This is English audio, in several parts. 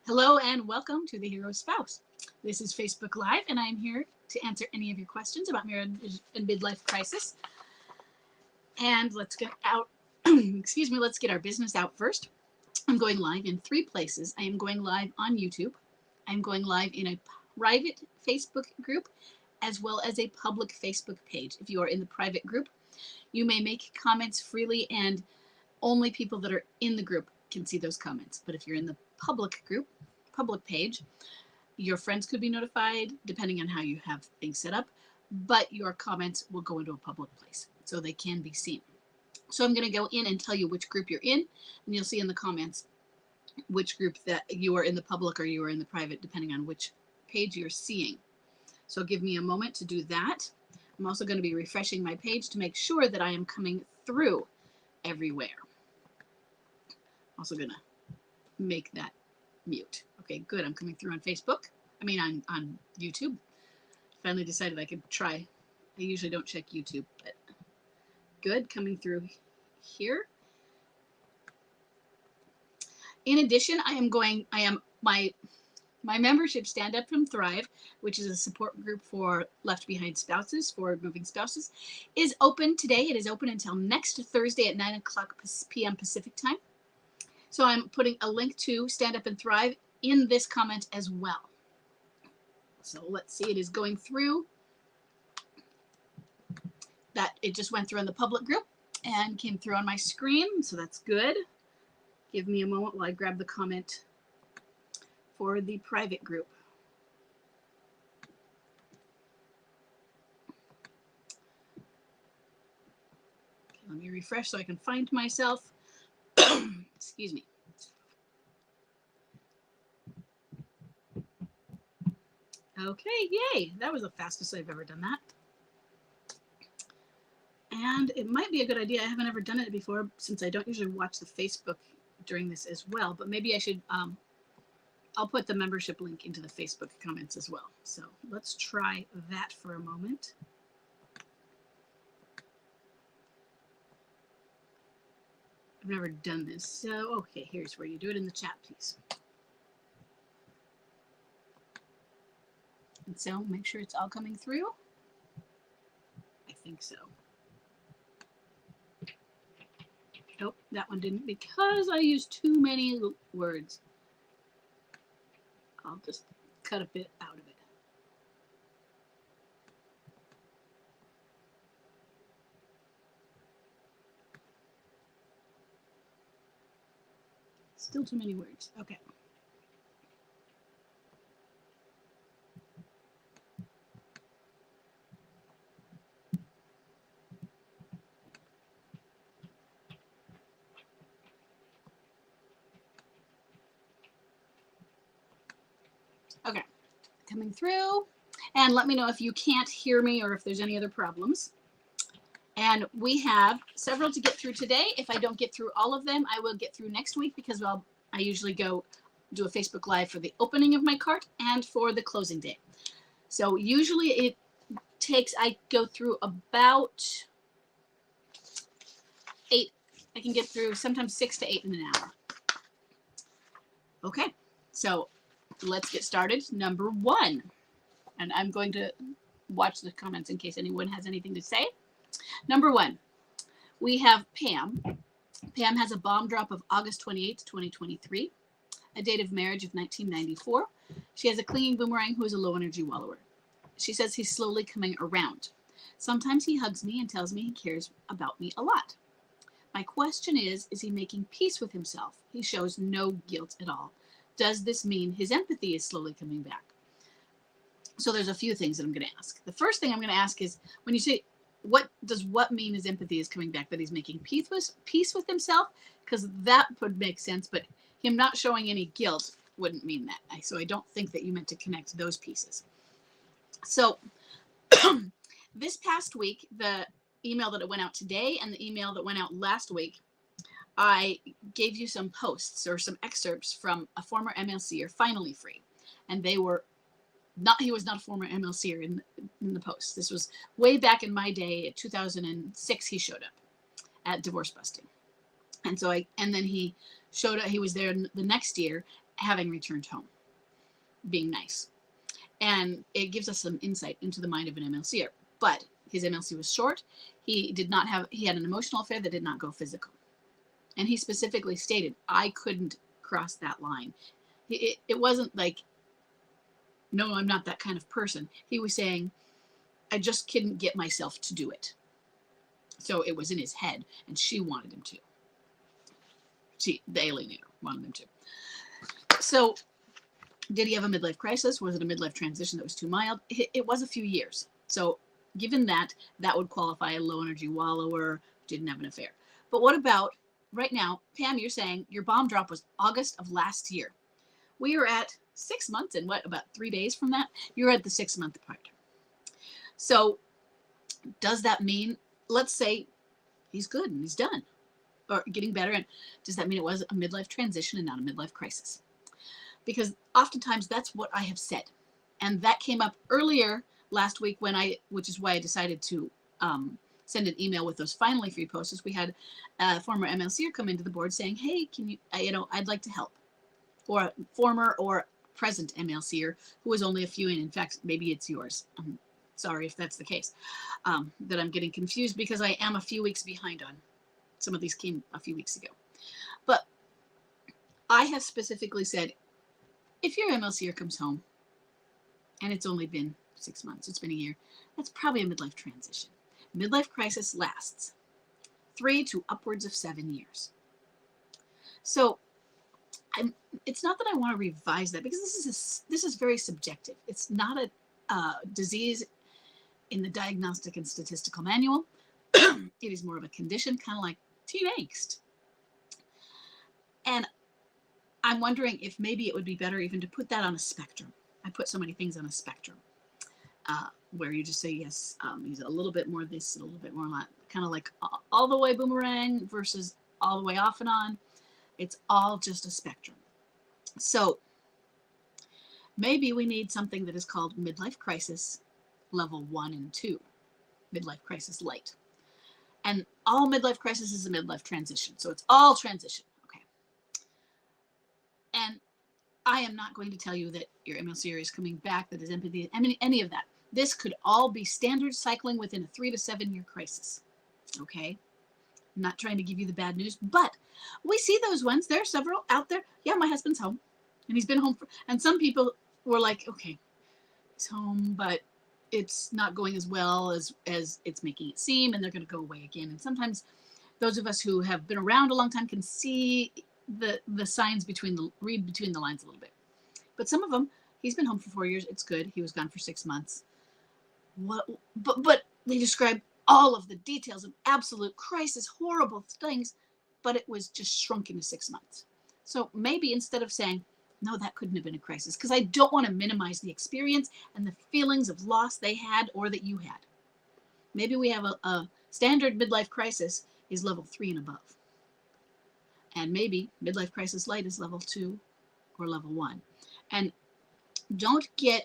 Hello and welcome to The Hero Spouse. This is Facebook Live, and I am here to answer any of your questions about marriage and midlife crisis. And let's get out, let's get our business out first. I'm going live in three places. I am going live on YouTube. I'm going live in a private Facebook group as well as a public Facebook page. If you are in the private group, you may make comments freely, and only people that are in the group can see those comments. But if you're in the public group, public page, your friends could be notified depending on how you have things set up, but your comments will go into a public place so they can be seen. So I'm going to go in and tell you which group you're in, and you'll see in the comments which group that you are in the public or you are in the private, depending on which page you're seeing. So give me a moment to do that. I'm also going to be refreshing my page to make sure that I am coming through everywhere. Also going to make that mute. Okay, good. I'm coming through on Facebook. On YouTube. Finally decided I could try. I usually don't check YouTube, but good. Coming through here. In addition, my membership Stand Up and Thrive, which is a support group for left behind spouses, for moving spouses, is open today. It is open until next Thursday at 9 p.m. Pacific time. So I'm putting a link to Stand Up and Thrive in this comment as well. So let's see, it is going through. That it just went through in the public group and came through on my screen, so that's good. Give me a moment while I grab the comment for the private group. Okay, let me refresh so I can find myself. Excuse me. Okay, yay. That was the fastest I've ever done that. And it might be a good idea. I haven't ever done it before since I don't usually watch the Facebook during this as well. But maybe I should, I'll put the membership link into the Facebook comments as well. So let's try that for a moment. I've never done this. So, okay, here's where you do it in the chat, please. And so make sure it's all coming through. I think so. Nope, that one didn't because I used too many words. I'll just cut a bit out of it. Still too many words. Okay. Okay, coming through. And let me know if you can't hear me or if there's any other problems. And we have several to get through today. If I don't get through all of them, I will get through next week because I usually go do a Facebook Live for the opening of my cart and for the closing day. So usually it takes, I go through about 8. I can get through sometimes 6 to 8 in an hour. Okay, so let's get started. Number 1. And I'm going to watch the comments in case anyone has anything to say. Number 1, we have Pam. Pam has a bomb drop of August 28th, 2023, a date of marriage of 1994. She has a clinging boomerang who is a low energy wallower. She says he's slowly coming around. Sometimes he hugs me and tells me he cares about me a lot. My question is he making peace with himself? He shows no guilt at all. Does this mean his empathy is slowly coming back? So there's a few things that I'm going to ask. The first thing I'm going to ask is, when you say, what mean his empathy is coming back? That he's making peace with himself? Because that would make sense, but him not showing any guilt wouldn't mean that. So I don't think that you meant to connect those pieces. So this past week, the email that went out today and the email that went out last week, I gave you some posts or some excerpts from a former MLCer, Finally Free. And he was not a former MLCer in the post. This was way back in my day, 2006, he showed up at Divorce Busting. And then he showed up, he was there the next year, having returned home, being nice. And it gives us some insight into the mind of an MLCer. But his MLC was short. He had an emotional affair that did not go physical. And he specifically stated, I couldn't cross that line. It wasn't like, no, I'm not that kind of person. He was saying, I just couldn't get myself to do it. So it was in his head, and she wanted him to. The alienator wanted him to. So did he have a midlife crisis? Was it a midlife transition that was too mild? It was a few years. So given that, that would qualify a low energy wallower, didn't have an affair. But what about right now, Pam, you're saying your bomb drop was August of last year. We are at 6 months and what, about 3 days from that? You're at the 6 month part. So does that mean, let's say he's good and he's done or getting better, and does that mean it was a midlife transition and not a midlife crisis? Because oftentimes that's what I have said. And that came up earlier last week which is why I decided to send an email with those finally free posters. We had a former MLCer come into the board saying, hey, can you, I'd like to help. Or a former or present MLCer who was only a few in fact, maybe it's yours. I'm sorry if that's the case, that I'm getting confused because I am a few weeks behind on. Some of these came a few weeks ago. But I have specifically said, if your MLCer comes home and it's only been 6 months, it's been a year, that's probably a midlife transition. Midlife crisis lasts 3 to upwards of 7 years. So it's not that I want to revise that because this is very subjective. It's not a disease in the Diagnostic and Statistical Manual. It is more of a condition, kind of like teen angst. And I'm wondering if maybe it would be better even to put that on a spectrum. I put so many things on a spectrum where you just say, yes, he's a little bit more this, a little bit more that, kind of like all the way boomerang versus all the way off and on. It's all just a spectrum. So maybe we need something that is called midlife crisis level 1 and 2, midlife crisis light. And all midlife crisis is a midlife transition. So it's all transition. Okay. And I am not going to tell you that your MLCer is coming back, that is empathy, any of that. This could all be standard cycling within a 3 to 7 year crisis. Okay. I'm not trying to give you the bad news, but we see those ones. There are several out there. Yeah, my husband's home and he's been home and some people were like, okay, he's home, but it's not going as well as it's making it seem, and they're going to go away again. And sometimes those of us who have been around a long time can see the signs read between the lines a little bit. But some of them, he's been home for 4 years. It's good. He was gone for 6 months. But they describe all of the details of absolute crisis, horrible things, but it was just shrunk into 6 months. So maybe instead of saying, no, that couldn't have been a crisis, because I don't want to minimize the experience and the feelings of loss they had or that you had. Maybe we have a standard midlife crisis is level 3 and above. And maybe midlife crisis light is level 2 or level 1. And don't get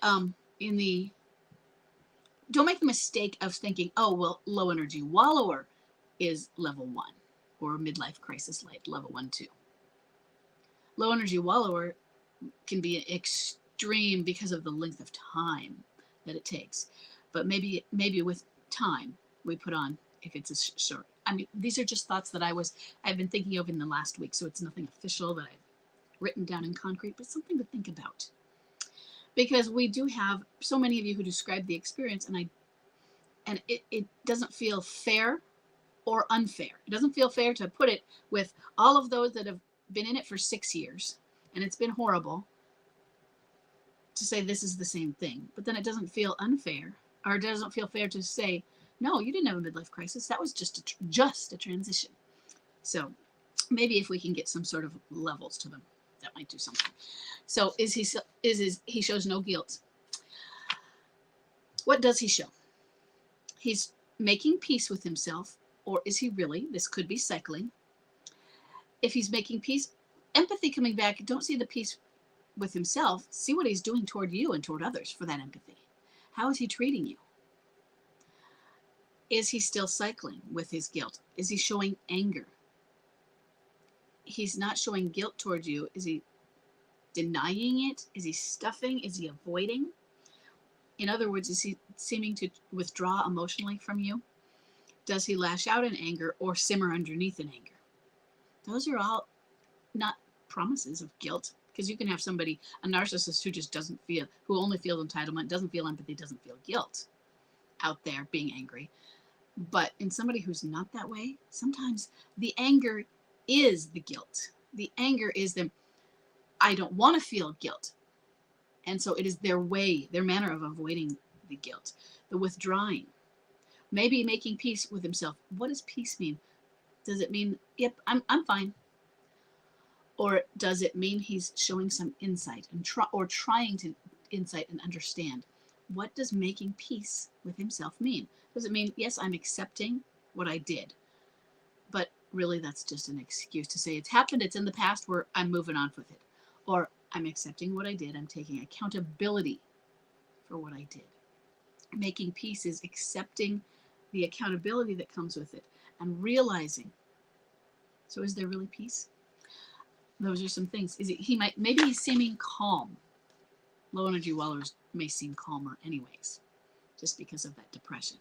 don't make the mistake of thinking, oh, well, low energy wallower is level 1 or midlife crisis light, level 1, 2. Low energy wallower can be extreme because of the length of time that it takes. But maybe with time we put on, if it's a short. I mean, these are just thoughts that I've been thinking of in the last week, so it's nothing official that I've written down in concrete, but something to think about. Because we do have so many of you who describe the experience, and it doesn't feel fair or unfair. It doesn't feel fair to put it with all of those that have been in it for 6 years, and it's been horrible, to say this is the same thing. But then it doesn't feel unfair, or it doesn't feel fair to say, no, you didn't have a midlife crisis. That was just a transition. So maybe if we can get some sort of levels to them, that might do something. So he shows no guilt. What does he show? He's making peace with himself, or is he really? This could be cycling. If he's making peace, empathy coming back, don't see the peace with himself. See what he's doing toward you and toward others for that empathy. How is he treating you? Is he still cycling with his guilt? Is he showing anger? He's not showing guilt toward you. denying it? Is he stuffing? Is he avoiding? In other words, is he seeming to withdraw emotionally from you? Does he lash out in anger or simmer underneath in anger? Those are all not promises of guilt, because you can have somebody, a narcissist who just doesn't feel, who only feels entitlement, doesn't feel empathy, doesn't feel guilt out there being angry. But in somebody who's not that way, sometimes the anger is the guilt. The anger is them, I don't want to feel guilt. And so it is their way, their manner of avoiding the guilt, the withdrawing, maybe making peace with himself. What does peace mean? Does it mean, yep, I'm fine? Or does it mean he's showing some insight and trying to insight and understand? What does making peace with himself mean? Does it mean, yes, I'm accepting what I did, but really that's just an excuse to say it's happened, it's in the past, where I'm moving on with it. Or I'm accepting what I did, I'm taking accountability for what I did. Making peace is accepting the accountability that comes with it and realizing. So is there really peace? Those are some things. Is it, maybe he's seeming calm. Low energy wallowers may seem calmer anyways, just because of that depression.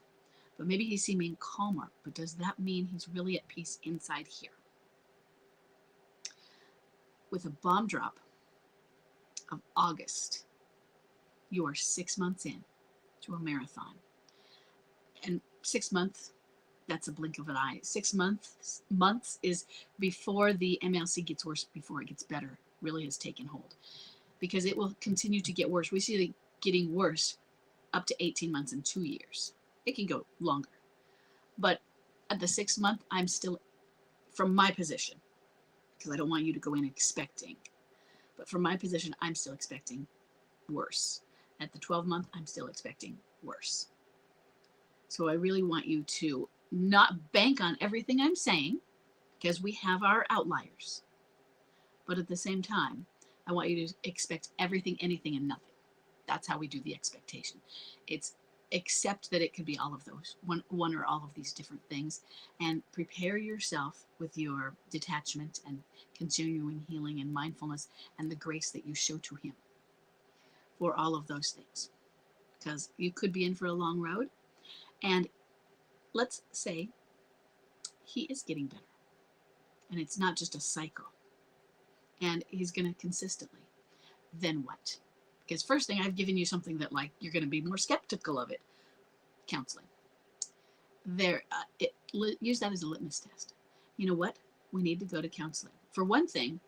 But maybe he's seeming calmer. But does that mean he's really at peace inside here? With a bomb drop of August, you are 6 months in to a marathon. And 6 months, that's a blink of an eye. 6 months is before the MLC gets worse, before it gets better, really has taken hold. Because it will continue to get worse. We see it getting worse up to 18 months and 2 years. It can go longer. But at the 6 month, I'm still, from my position, because I don't want you to go in expecting, but from my position, I'm still expecting worse. At the 12 month, I'm still expecting worse. So I really want you to not bank on everything I'm saying, because we have our outliers. But at the same time, I want you to expect everything, anything, and nothing. That's how we do the expectation. It's accept that it could be all of those, one or all of these different things, and prepare yourself with your detachment and continuing healing and mindfulness and the grace that you show to him for all of those things. Because you could be in for a long road, and let's say he is getting better, and it's not just a cycle, and he's going to consistently. Then what? Because first thing, I've given you something that, like, you're going to be more skeptical of it. Counseling. Use that as a litmus test. You know what? We need to go to counseling. For one thing,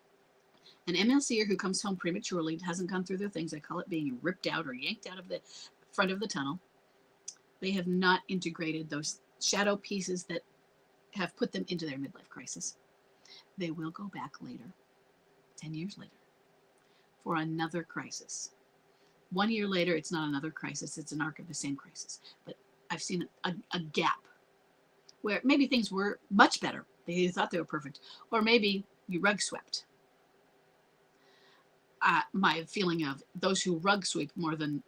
an MLCer who comes home prematurely, hasn't gone through their things, I call it being ripped out or yanked out of the front of the tunnel. They have not integrated those shadow pieces that have put them into their midlife crisis. They will go back later, 10 years later, for another crisis. 1 year later, it's not another crisis, it's an arc of the same crisis. But I've seen a gap where maybe things were much better. They thought they were perfect. Or maybe you rug swept. My feeling of those who rug sweep more than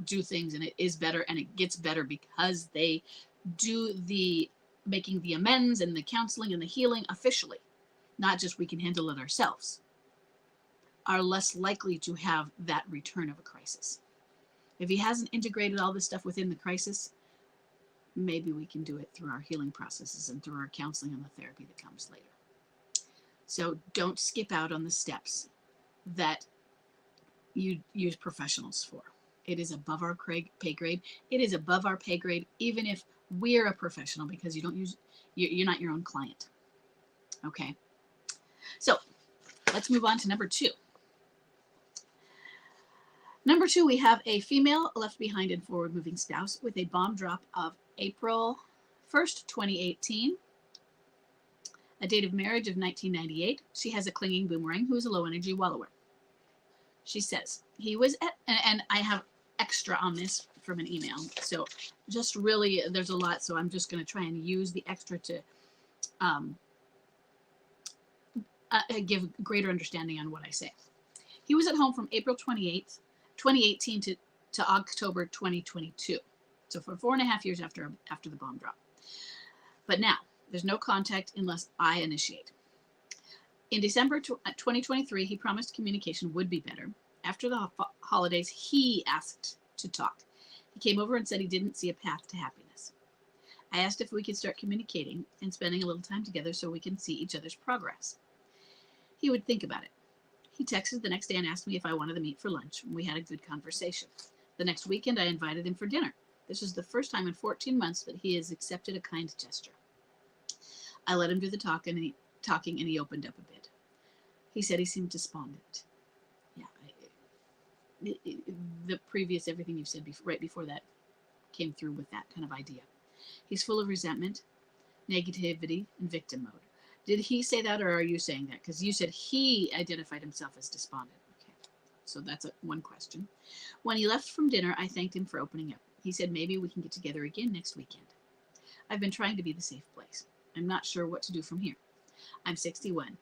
do things, and it is better, and it gets better because they do the making the amends and the counseling and the healing officially, not just we can handle it ourselves, are less likely to have that return of a crisis. If he hasn't integrated all this stuff within the crisis, maybe we can do it through our healing processes and through our counseling and the therapy that comes later. So don't skip out on the steps that you use professionals for. It is above our pay grade. It is above our pay grade, even if we're a professional, because you're not your own client. Okay. So let's move on to number 2. Number 2, we have a female left behind and forward moving spouse with a bomb drop of April 1st, 2018. A date of marriage of 1998. She has a clinging boomerang who is a low energy wallower. She says, he was at, and I have extra on this from an email. So just really, there's a lot. So I'm just going to try and use the extra to give greater understanding on what I say. He was at home from April 28th, 2018 to October 2022. So for 4.5 years after the bomb drop. But now, there's no contact unless I initiate. In December 2023, he promised communication would be better. After the holidays, he asked to talk. He came over and said he didn't see a path to happiness. I asked if we could start communicating and spending a little time together so we can see each other's progress. He would think about it. He texted the next day and asked me if I wanted to meet for lunch. We had a good conversation. The next weekend, I invited him for dinner. This was the first time in 14 months that he has accepted a kind gesture. I let him do the talking, and he opened up a bit. He said he seemed despondent. Yeah, the previous everything you said right before that came through with that kind of idea. He's full of resentment, negativity, and victim mode. Did he say that, or are you saying that? Because you said he identified himself as despondent. Okay, so that's one question. When he left from dinner, I thanked him for opening up. He said maybe we can get together again next weekend. I've been trying to be the safe place. I'm not sure what to do from here. I'm 61.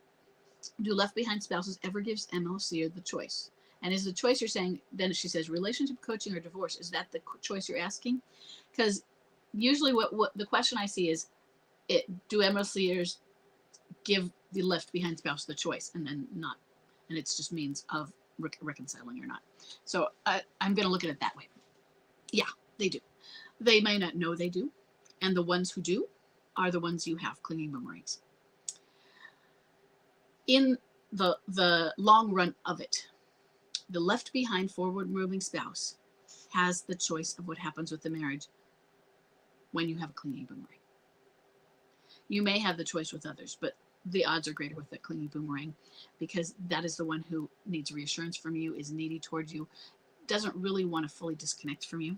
Do left behind spouses ever gives MLC the choice? And is the choice you're saying, then she says relationship coaching or divorce, is that the choice you're asking? Because usually what the question I see is, do MLCers give the left behind spouse the choice, and then not, and it's just means of reconciling or not. So I'm going to look at it that way. Yeah, they do. They may not know they do, and the ones who do are the ones you have clinging boomerangs. In the long run of it, the left behind forward moving spouse has the choice of what happens with the marriage when you have a clinging boomerang. You may have the choice with others, but the odds are greater with that clinging boomerang, because that is the one who needs reassurance from you, is needy towards you, doesn't really want to fully disconnect from you.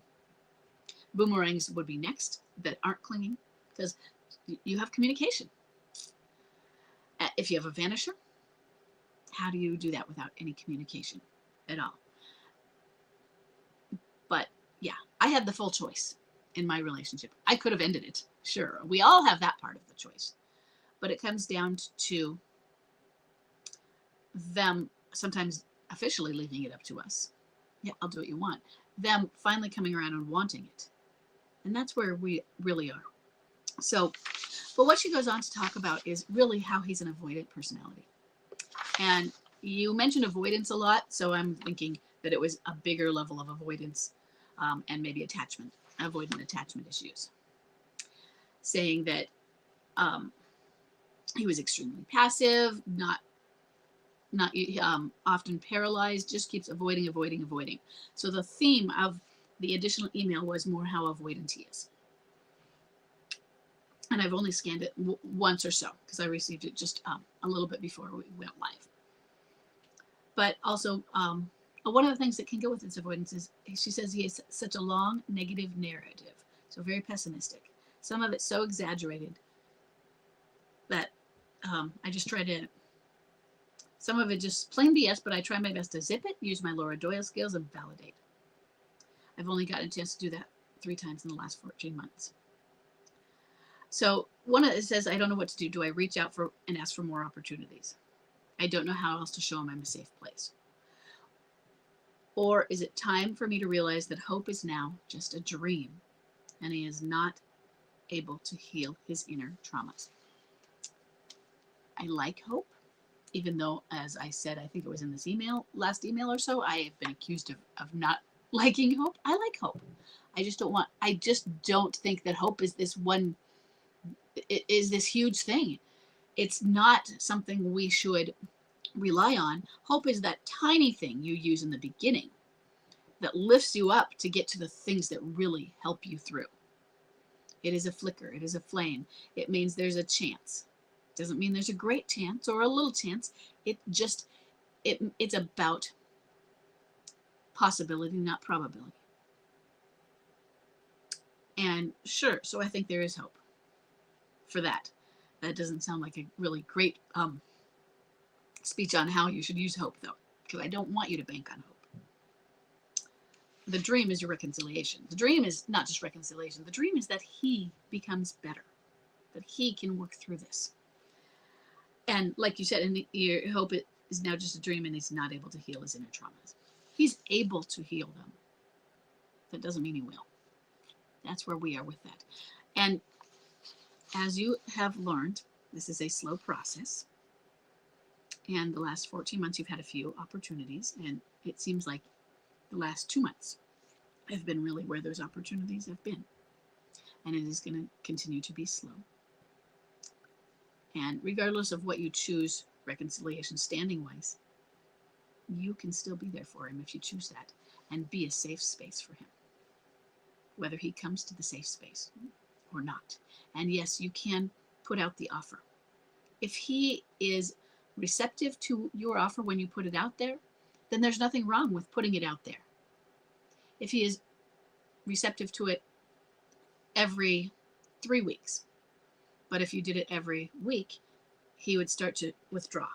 Boomerangs would be next that aren't clinging, because you have communication. If you have a vanisher, how do you do that without any communication at all? But yeah, I had the full choice in my relationship. I could have ended it. Sure, we all have that part of the choice. But it comes down to them sometimes officially leaving it up to us. Yeah, I'll do what you want. Them finally coming around and wanting it. And that's where we really are. So, but what she goes on to talk about is really how he's an avoidant personality. And you mentioned avoidance a lot, so I'm thinking that it was a bigger level of avoidance, and maybe avoidant attachment issues. Saying that he was extremely passive, not often paralyzed, just keeps avoiding. So the theme of the additional email was more how avoidant he is. And I've only scanned it once or so, because I received it just a little bit before we went live. But also, one of the things that can go with this avoidance is, she says he has such a long negative narrative, so very pessimistic. Some of it so exaggerated that I just try to, some of it just plain BS, but I try my best to zip it, use my Laura Doyle skills, and validate. I've only gotten a chance to do that 3 times in the last 14 months. So one of it says, I don't know what to do. Do I reach out for and ask for more opportunities? I don't know how else to show him I'm a safe place. Or is it time for me to realize that hope is now just a dream and he is not able to heal his inner traumas? I like hope, even though, as I said, I think it was in this last email or so, I have been accused of not liking hope. I like hope. I just don't think that hope is this huge thing. It's not something we should rely on. Hope is that tiny thing you use in the beginning that lifts you up to get to the things that really help you through. It is a flicker. It is a flame. It means there's a chance. It doesn't mean there's a great chance or a little chance. It's about possibility, not probability. And sure, so I think there is hope for that. That doesn't sound like a really great speech on how you should use hope, though, because I don't want you to bank on hope. The dream is your reconciliation. The dream is not just reconciliation. The dream is that he becomes better, that he can work through this. And like you said, in your hope it is now just a dream and he's not able to heal his inner traumas. He's able to heal them. That doesn't mean he will. That's where we are with that. And as you have learned, this is a slow process. And the last 14 months, you've had a few opportunities. And it seems like the last 2 months have been really where those opportunities have been. And it is going to continue to be slow. And regardless of what you choose, reconciliation standing wise, you can still be there for him if you choose that, and be a safe space for him, whether he comes to the safe space or not. And yes, you can put out the offer. If he is receptive to your offer when you put it out there, then there's nothing wrong with putting it out there. If he is receptive to it every 3 weeks, but if you did it every week, he would start to withdraw.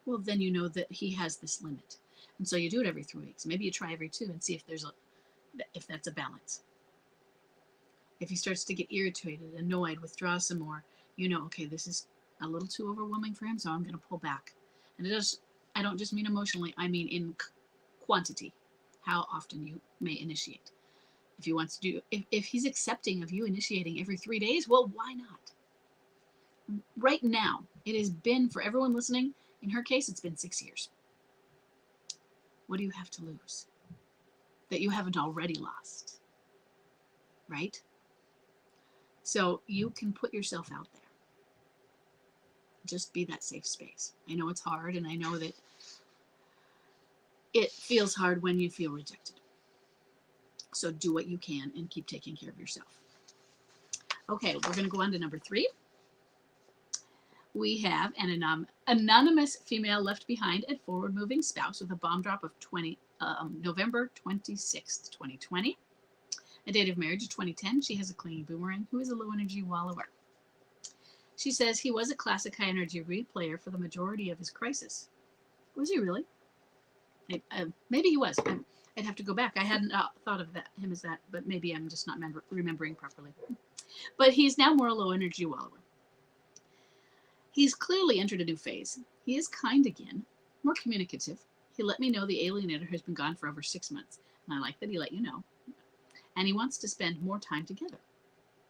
Well, then you know that he has this limit. And so you do it every 3 weeks. Maybe you try every 2 and see if that's a balance. If he starts to get irritated, annoyed, withdraw some more, you know, okay, this is a little too overwhelming for him, so I'm going to pull back. And I don't just mean emotionally, I mean in quantity, how often you may initiate. If he wants to do, if he's accepting of you initiating every 3 days, well, why not? Right now, it has been, for everyone listening, in her case, it's been 6 years. What do you have to lose that you haven't already lost? Right? So you can put yourself out there. Just be that safe space. I know it's hard, and I know that it feels hard when you feel rejected. So do what you can and keep taking care of yourself. Okay, we're going to go on to number 3. We have an anonymous female left behind a forward-moving spouse with a bomb drop of November 26th, 2020. A date of marriage of 2010. She has a clingy boomerang who is a low-energy wallower. She says he was a classic high-energy replayer for the majority of his crisis. Was he really? Maybe he was. I'd have to go back. I hadn't thought of him as that, but maybe I'm just not remembering properly. But he's now more a low-energy wallower. He's clearly entered a new phase. He is kind again, more communicative. He let me know the alienator has been gone for over 6 months, and I like that he let you know. And he wants to spend more time together.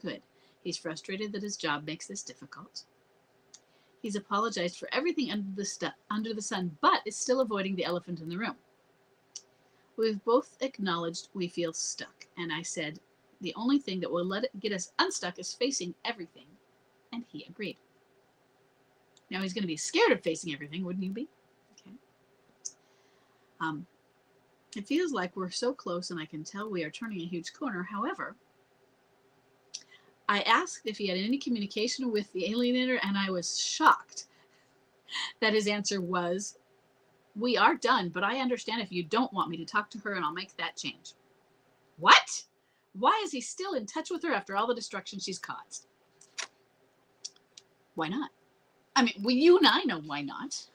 Good. He's frustrated that his job makes this difficult. He's apologized for everything under the sun, but is still avoiding the elephant in the room. We've both acknowledged we feel stuck, and I said the only thing that will get us unstuck is facing everything, and he agreed. Now he's going to be scared of facing everything, wouldn't you be? Okay. It feels like we're so close, and I can tell we are turning a huge corner. However, I asked if he had any communication with the alienator, and I was shocked that his answer was, "We are done, but I understand if you don't want me to talk to her, and I'll make that change." What? Why is he still in touch with her after all the destruction she's caused? Why not? I mean, well, you and I know why not.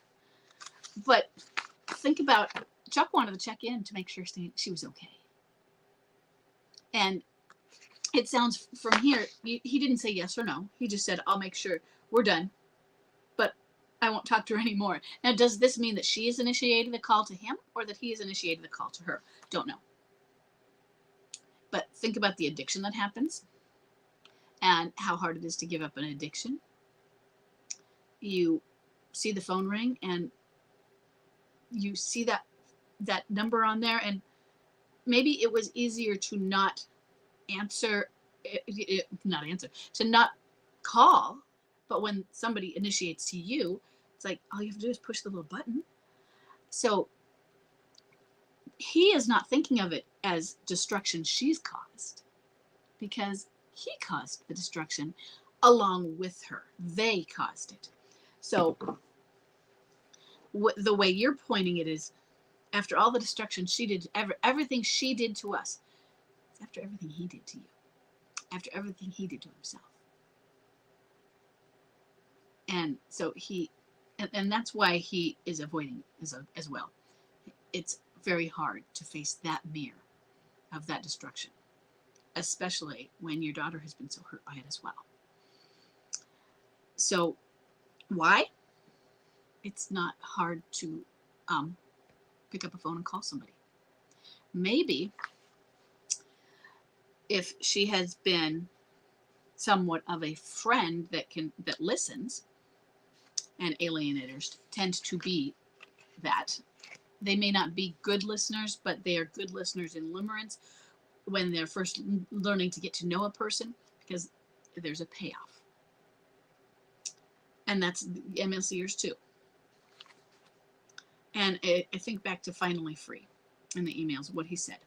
But think about, Chuck wanted to check in to make sure she was okay. And it sounds from here, he didn't say yes or no. He just said, I'll make sure we're done, but I won't talk to her anymore. Now, does this mean that she is initiating the call to him or that he is initiating the call to her? Don't know. But think about the addiction that happens and how hard it is to give up an addiction. You see the phone ring and you see that number on there, and maybe it was easier to not answer, to not call, but when somebody initiates to you, it's like all you have to do is push the little button. So he is not thinking of it as destruction she's caused, because he caused the destruction along with her. They caused it. So the way you're pointing it is, after all the destruction she did, everything she did to us, it's after everything he did to you, after everything he did to himself. And so and that's why he is avoiding as well. It's very hard to face that mirror of that destruction, especially when your daughter has been so hurt by it as well. So why? It's not hard to pick up a phone and call somebody. Maybe if she has been somewhat of a friend that listens, And alienators tend to be that. They may not be good listeners, but they are good listeners in limerence when they're first learning to get to know a person, because there's a payoff. And that's MLCers too. And I think back to Finally Free in the emails, what he said.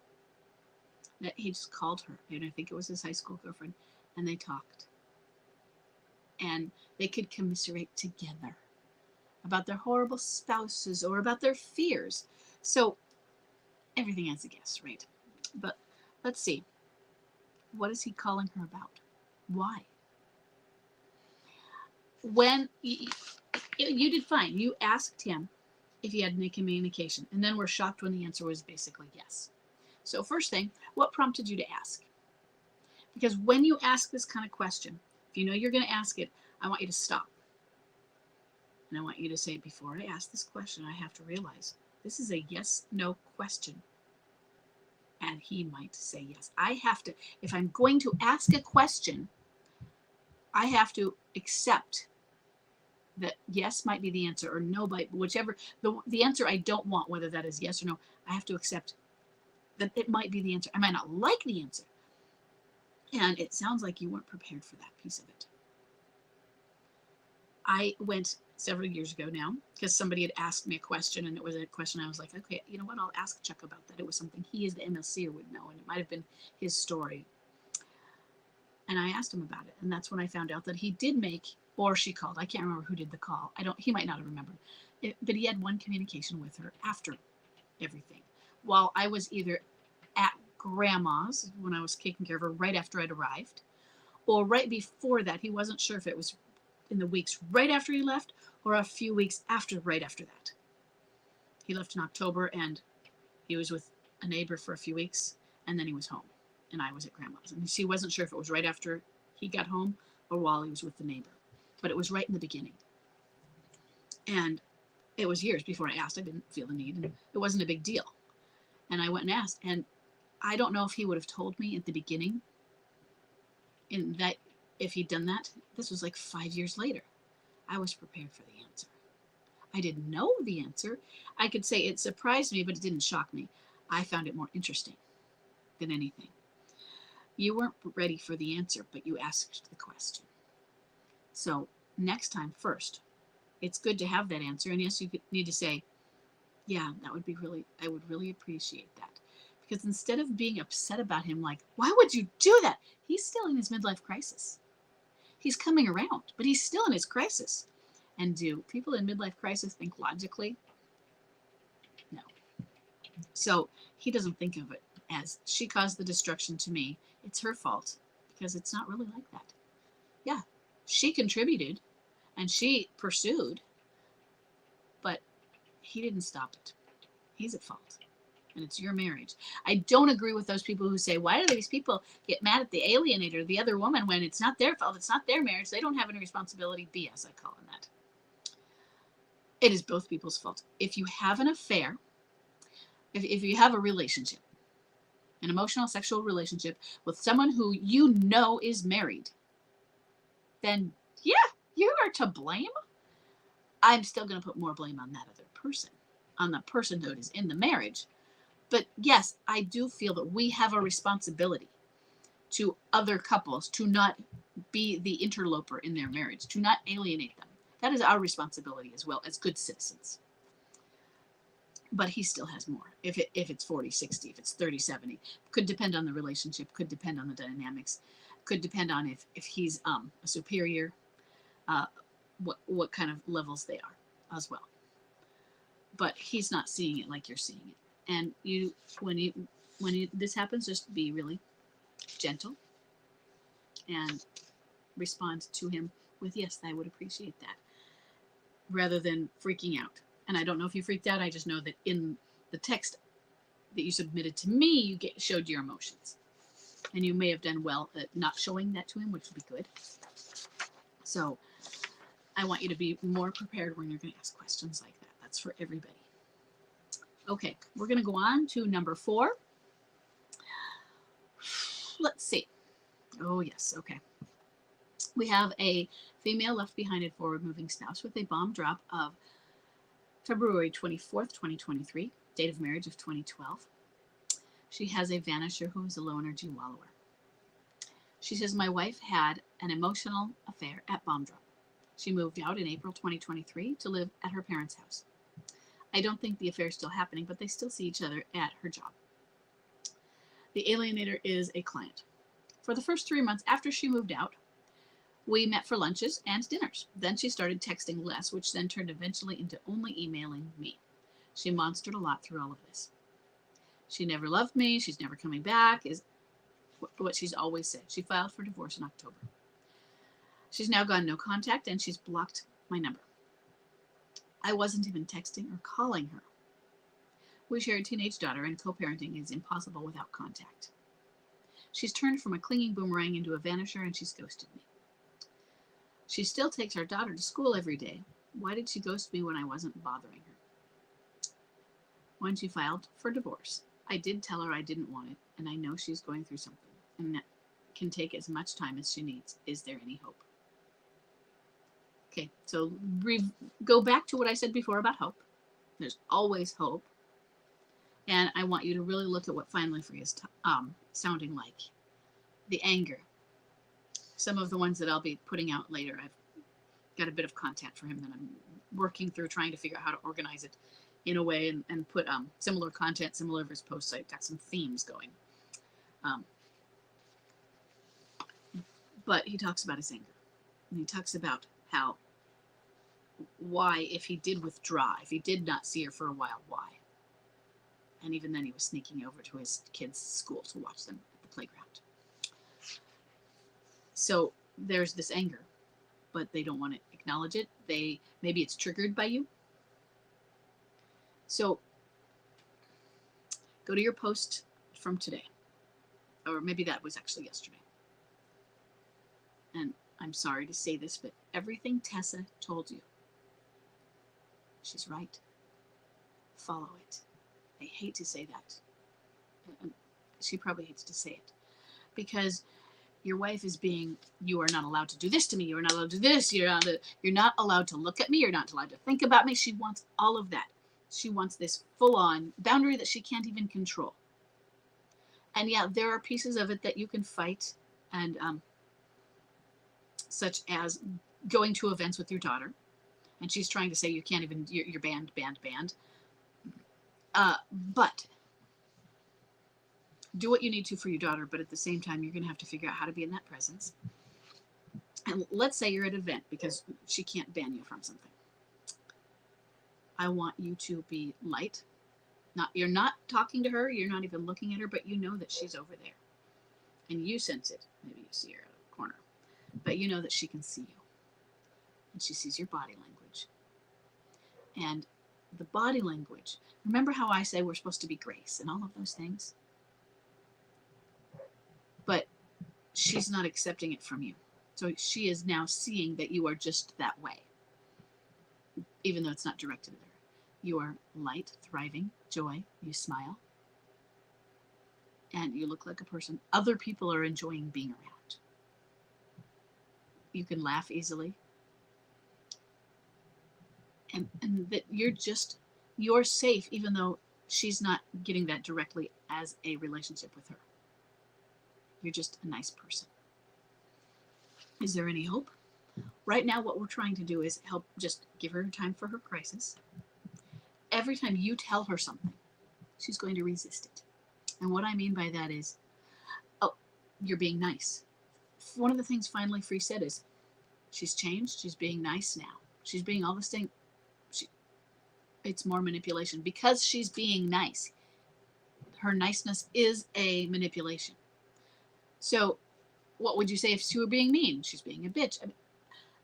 That he just called her, and I think it was his high school girlfriend, and they talked. And they could commiserate together about their horrible spouses or about their fears. So everything has a guess, right? But let's see. What is he calling her about? Why? When you did fine. You asked him if he had any communication, and then were shocked when the answer was basically yes. So first thing, what prompted you to ask? Because when you ask this kind of question, if you know you're going to ask it, I want you to stop. And I want you to say, before I ask this question, I have to realize this is a yes-no question. And he might say yes. I have to, if I'm going to ask a question, I have to accept that yes might be the answer, or no, but whichever, the answer I don't want, whether that is yes or no, I have to accept that it might be the answer. I might not like the answer. And it sounds like you weren't prepared for that piece of it. I went several years ago now, because somebody had asked me a question, and it was a question I was like, okay, you know what, I'll ask Chuck about that. It was something he as the MLCer would know, and it might have been his story. And I asked him about it, and that's when I found out that he did make, or she called, I can't remember who did the call. He might not have remembered it, but he had one communication with her after everything, while I was either at grandma's when I was taking care of her right after I'd arrived, or right before that. He wasn't sure if it was in the weeks right after he left or a few weeks after, right after that. He left in October, and he was with a neighbor for a few weeks, and then he was home, and I was at grandma's. And she wasn't sure if it was right after he got home or while he was with the neighbor, but it was right in the beginning. And it was years before I asked. I didn't feel the need, and it wasn't a big deal. And I went and asked, and I don't know if he would have told me at the beginning, in that if he'd done that. This was like 5 years later. I was prepared for the answer. I didn't know the answer. I could say it surprised me, but it didn't shock me. I found it more interesting than anything. You weren't ready for the answer, but you asked the question. So next time, first, it's good to have that answer. And yes, you need to say, yeah, I would really appreciate that. Because instead of being upset about him, like, why would you do that? He's still in his midlife crisis. He's coming around, but he's still in his crisis. And do people in midlife crisis think logically? No. So he doesn't think of it as, she caused the destruction to me, it's her fault, because it's not really like that. Yeah, she contributed and she pursued, but he didn't stop it. He's at fault. And it's your marriage. I don't agree with those people who say, why do these people get mad at the alienator, the other woman, when it's not their fault, it's not their marriage, they don't have any responsibility? BS, I call it that. It is both people's fault. If you have an affair, if you have a relationship, an emotional sexual relationship with someone who you know is married, then yeah, you are to blame. I'm still going to put more blame on that other person, on the person who is in the marriage. But yes, I do feel that we have a responsibility to other couples to not be the interloper in their marriage, to not alienate them. That is our responsibility as well as good citizens. But he still has more. If it's 40, 60, if it's 30, 70, could depend on the relationship, could depend on the dynamics, could depend on if he's a superior, what kind of levels they are as well. But he's not seeing it like you're seeing it. And when this happens, just be really gentle and respond to him with, yes, I would appreciate that, rather than freaking out. And I don't know if you freaked out. I just know that in the text that you submitted to me, you showed your emotions. And you may have done well at not showing that to him, which would be good. So I want you to be more prepared when you're going to ask questions like that. That's for everybody. Okay, we're going to go on to number 4. Let's see. Oh, yes, okay. We have a female left behind and forward moving spouse with a bomb drop of February 24th, 2023, date of marriage of 2012. She has a vanisher who is a low energy wallower. She says, my wife had an emotional affair at bomb drop. She moved out in April 2023 to live at her parents' house. I don't think the affair is still happening, but they still see each other at her job. The alienator is a client. For the first 3 months after she moved out, we met for lunches and dinners. Then she started texting less, which then turned eventually into only emailing me. She monstered a lot through all of this. She never loved me. She's never coming back, is what she's always said. She filed for divorce in October. She's now gone no contact, and she's blocked my number. I wasn't even texting or calling her. We share a teenage daughter, and co-parenting is impossible without contact. She's turned from a clinging boomerang into a vanisher, and she's ghosted me. She still takes our daughter to school every day. Why did she ghost me when I wasn't bothering her? When she filed for divorce, I did tell her I didn't want it, and I know she's going through something, and that can take as much time as she needs. Is there any hope? Okay, so go back to what I said before about hope. There's always hope. And I want you to really look at what finally free is sounding like. The anger. Some of the ones that I'll be putting out later, I've got a bit of content for him that I'm working through, trying to figure out how to organize it in a way and put similar content, similar of his posts. I've got some themes going. But he talks about his anger. And he talks about how, why, if he did withdraw, if he did not see her for a while, why? And even then he was sneaking over to his kids' school to watch them at the playground. So there's this anger, but they don't want to acknowledge it. Maybe it's triggered by you. So go to your post from today, or maybe that was actually yesterday. And I'm sorry to say this, but everything Tessa told you, she's right. Follow it. I hate to say that. She probably hates to say it, because your wife is being, you are not allowed to do this to me. You are not allowed to do this. You're not allowed to look at me. You're not allowed to think about me. She wants all of that. She wants this full-on boundary that she can't even control. And yeah, there are pieces of it that you can fight, and such as going to events with your daughter, and she's trying to say you can't even, you're banned. But do what you need to for your daughter, but at the same time, you're going to have to figure out how to be in that presence. And let's say you're at an event because she can't ban you from something. I want you to be light. You're not talking to her, you're not even looking at her, but you know that she's over there. And you sense it. Maybe you see her out of the corner. But you know that she can see you. And she sees your body language. And the body language, remember how I say we're supposed to be grace and all of those things? But she's not accepting it from you. So she is now seeing that you are just that way, even though it's not directed at her. You are light, thriving, joy, you smile, and you look like a person other people are enjoying being around. You can laugh easily. And that you're safe, even though she's not getting that directly as a relationship with her. You're just a nice person. Is there any hope? Right now, what we're trying to do is help just give her time for her crisis. Every time you tell her something, she's going to resist it. And what I mean by that is, oh, you're being nice. One of the things finally Free said is, she's changed. She's being nice now. She's being all this thing. It's more manipulation because she's being nice. Her niceness is a manipulation. So what would you say if she were being mean? She's being a bitch. I mean,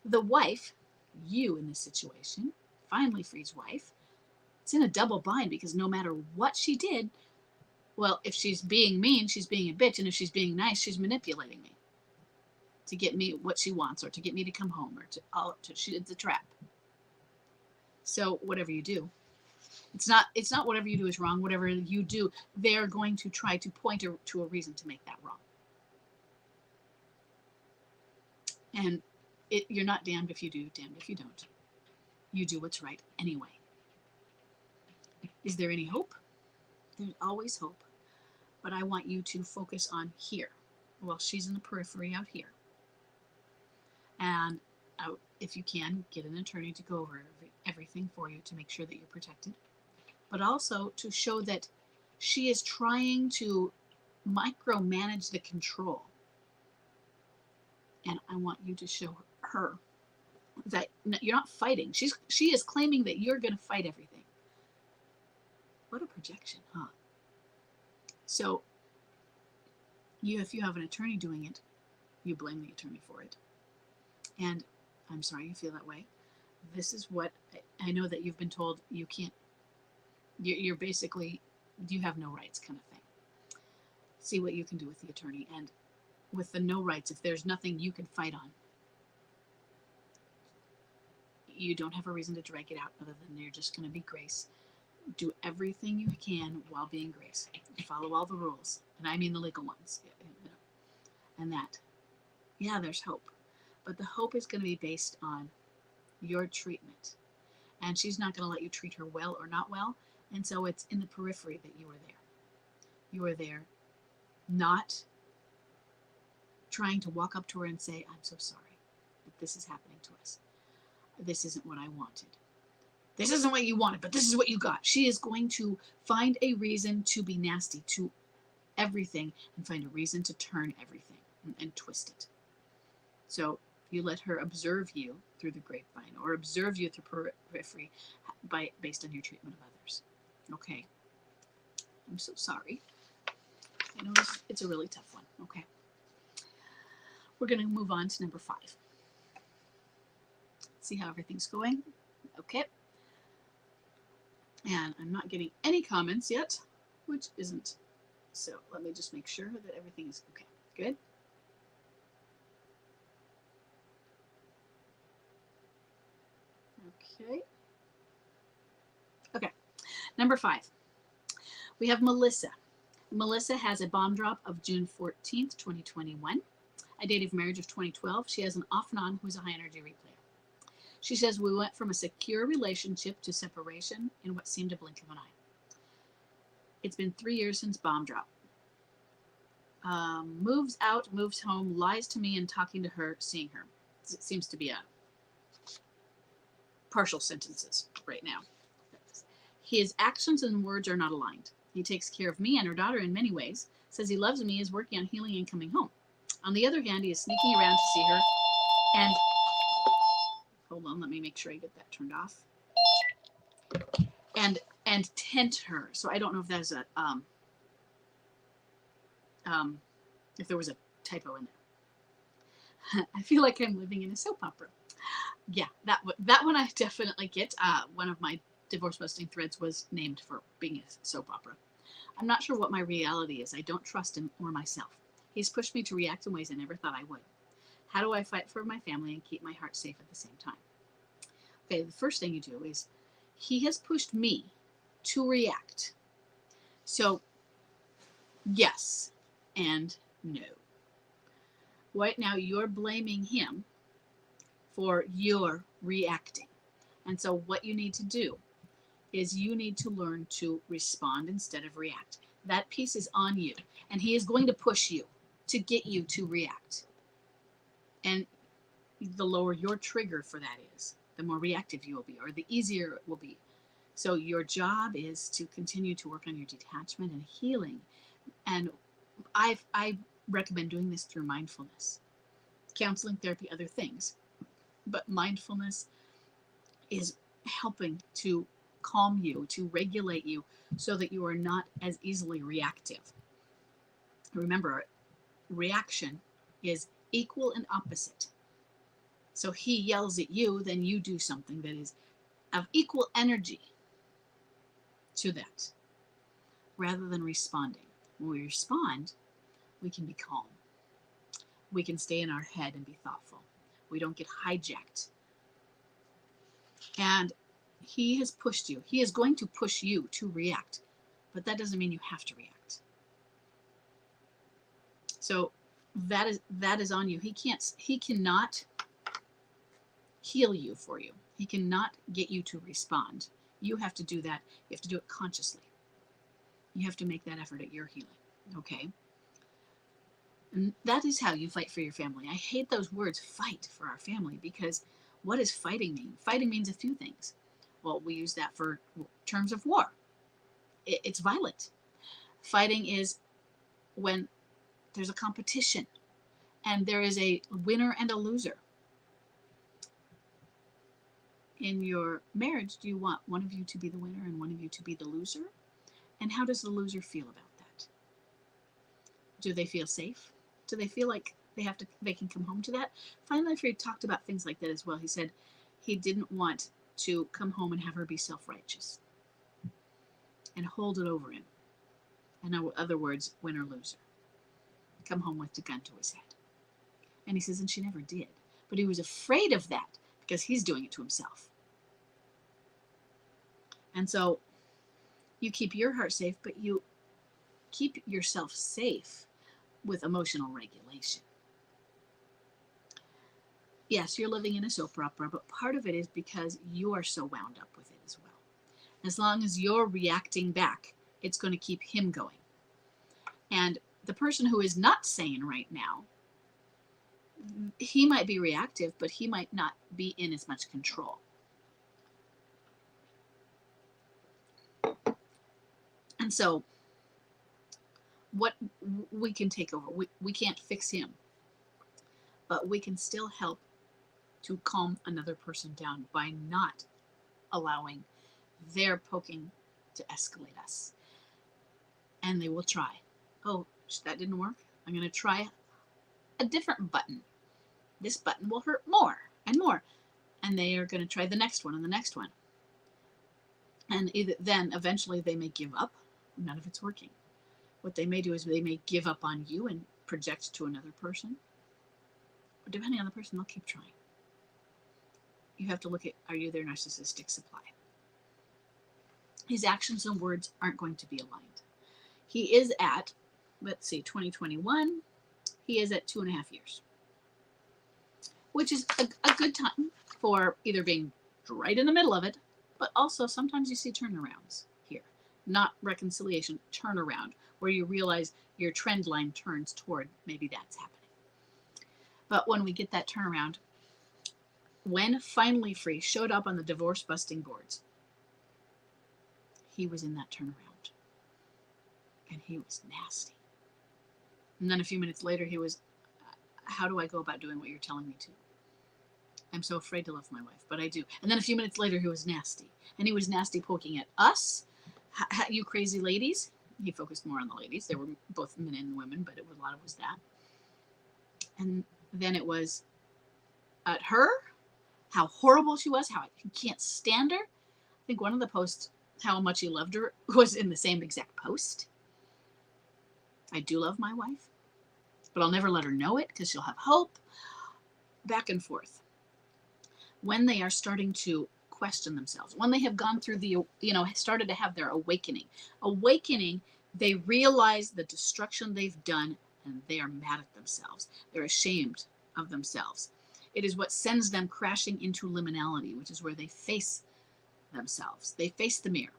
the wife, you in this situation, finally Free's wife, it's in a double bind because no matter what she did, well, if she's being mean, she's being a bitch. And if she's being nice, she's manipulating me to get me what she wants or to get me to come home or it's a trap. So whatever you do, it's not whatever you do is wrong. Whatever you do, they're going to try to point to a reason to make that wrong. And you're not damned if you do, damned if you don't. You do what's right anyway. Is there any hope? There's always hope. But I want you to focus on here. Well, she's in the periphery out here. And if you can, get an attorney to go over everything for you to make sure that you're protected. But also to show that she is trying to micromanage the control. And I want you to show her that you're not fighting. She is claiming that you're going to fight everything. What a projection, huh? So if you have an attorney doing it, you blame the attorney for it. And I'm sorry you feel that way. This is what I know that you've been told you can't. You're basically, you have no rights kind of thing. See what you can do with the attorney. And with the no rights, if there's nothing you can fight on, you don't have a reason to drag it out other than you're just going to be Grace. Do everything you can while being Grace. Follow all the rules. And I mean the legal ones. And that. Yeah, there's hope. But the hope is going to be based on your treatment. And she's not going to let you treat her well or not well. And so it's in the periphery that you are there. You are there not trying to walk up to her and say, I'm so sorry that this is happening to us. This isn't what I wanted. This isn't what you wanted, but this is what you got. She is going to find a reason to be nasty to everything and find a reason to turn everything and twist it. So you let her observe you through the grapevine or observe you through periphery based on your treatment of others. Okay. I'm so sorry. I know it's a really tough one. Okay. We're going to move on to number 5. See how everything's going. Okay. And I'm not getting any comments yet, which isn't. So let me just make sure that everything is okay. Good. Okay. Okay. Number 5. We have Melissa. Melissa has a bomb drop of June 14th, 2021. A date of marriage of 2012. She has an off and on who's a high energy replayer. She says we went from a secure relationship to separation in what seemed a blink of an eye. It's been 3 years since bomb drop. Moves out, moves home, lies to me and talking to her, seeing her. It seems to be a partial sentences right now. His actions and words are not aligned. He takes care of me and her daughter in many ways, says he loves me, is working on healing and coming home. On the other hand, he is sneaking around to see her and, hold on, let me make sure I get that turned off, and tent her. So I don't know if there's a, if there was a typo in there. I feel like I'm living in a soap opera. Yeah, that one I definitely get. One of my divorce busting threads was named for being a soap opera. I'm not sure what my reality is. I don't trust him or myself. He's pushed me to react in ways I never thought I would. How do I fight for my family and keep my heart safe at the same time? Okay, the first thing you do is he has pushed me to react. So, yes and no. Right now, you're blaming him for your reacting. And so what you need to do is you need to learn to respond instead of react. That piece is on you. And he is going to push you to get you to react. And the lower your trigger for that is, the more reactive you will be, or the easier it will be. So your job is to continue to work on your detachment and healing. And I recommend doing this through mindfulness, counseling, therapy, other things. But mindfulness is helping to calm you, to regulate you, so that you are not as easily reactive. Remember, reaction is equal and opposite. So he yells at you, then you do something that is of equal energy to that, rather than responding. When we respond, we can be calm. We can stay in our head and be thoughtful. We don't get hijacked. And he has pushed you. He is going to push you to react, but that doesn't mean you have to react. So that is on you. He cannot heal you for you. He cannot get you to respond. You have to do that. You have to do it consciously. You have to make that effort at your healing. Okay? And that is how you fight for your family. I hate those words, fight for our family, because what does fighting mean? Fighting means a few things. Well, we use that for terms of war. It's violent. Fighting is when there's a competition and there is a winner and a loser. In your marriage, do you want one of you to be the winner and one of you to be the loser? And how does the loser feel about that? Do they feel safe? Do they feel like they can come home to that? Finally, Freud talked about things like that as well. He said he didn't want to come home and have her be self-righteous and hold it over him. In other words, win or loser. Come home with the gun to his head. And he says, and she never did. But he was afraid of that because he's doing it to himself. And so you keep your heart safe, but you keep yourself safe with emotional regulation. Yes, you're living in a soap opera, but part of it is because you are so wound up with it as well. As long as you're reacting back, it's going to keep him going. And the person who is not sane right now, he might be reactive, but he might not be in as much control. And so what we can take over, we can't fix him, but we can still help to calm another person down by not allowing their poking to escalate us. And they will try. Oh, that didn't work. I'm going to try a different button. This button will hurt more and more. And they are going to try the next one and the next one. And then eventually they may give up. None of it's working. What they may do is they may give up on you and project to another person. Or depending on the person, they'll keep trying. You have to look at, are you their narcissistic supply? His actions and words aren't going to be aligned. He is at, let's see, 2021, he is at 2.5 years, which is a good time for either being right in the middle of it, but also sometimes you see turnarounds here, not reconciliation, turnaround, where you realize your trend line turns toward maybe that's happening. But when we get that turnaround, when Finally Free showed up on the divorce busting boards, he was in that turnaround. And he was nasty. And then a few minutes later, he was, how do I go about doing what you're telling me to? I'm so afraid to love my wife, but I do. And then a few minutes later, he was nasty. And he was nasty poking at us, you crazy ladies. He focused more on the ladies. There were both men and women, but a lot of it was that. And then it was at her, how horrible she was, how he can't stand her. I think one of the posts, how much he loved her, was in the same exact post. I do love my wife, but I'll never let her know it because she'll have hope. Back and forth. When they are starting to question themselves, when they have gone through the, started to have their awakening, they realize the destruction they've done and they are mad at themselves. They're ashamed of themselves. It is what sends them crashing into liminality, which is where they face themselves. They face the mirror.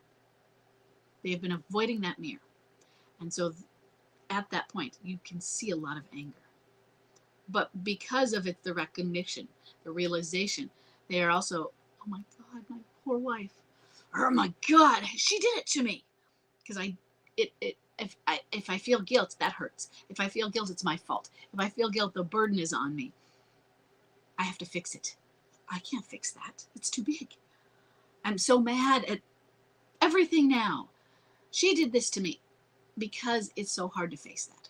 They have been avoiding that mirror. And so at that point, you can see a lot of anger. But because of it, the recognition, the realization, they are also, oh my God, my poor wife. Oh my God, she did it to me. Because if I feel guilt, that hurts. If I feel guilt, it's my fault. If I feel guilt, the burden is on me. I have to fix it. I can't fix that. It's too big. I'm so mad at everything now. She did this to me, because it's so hard to face that.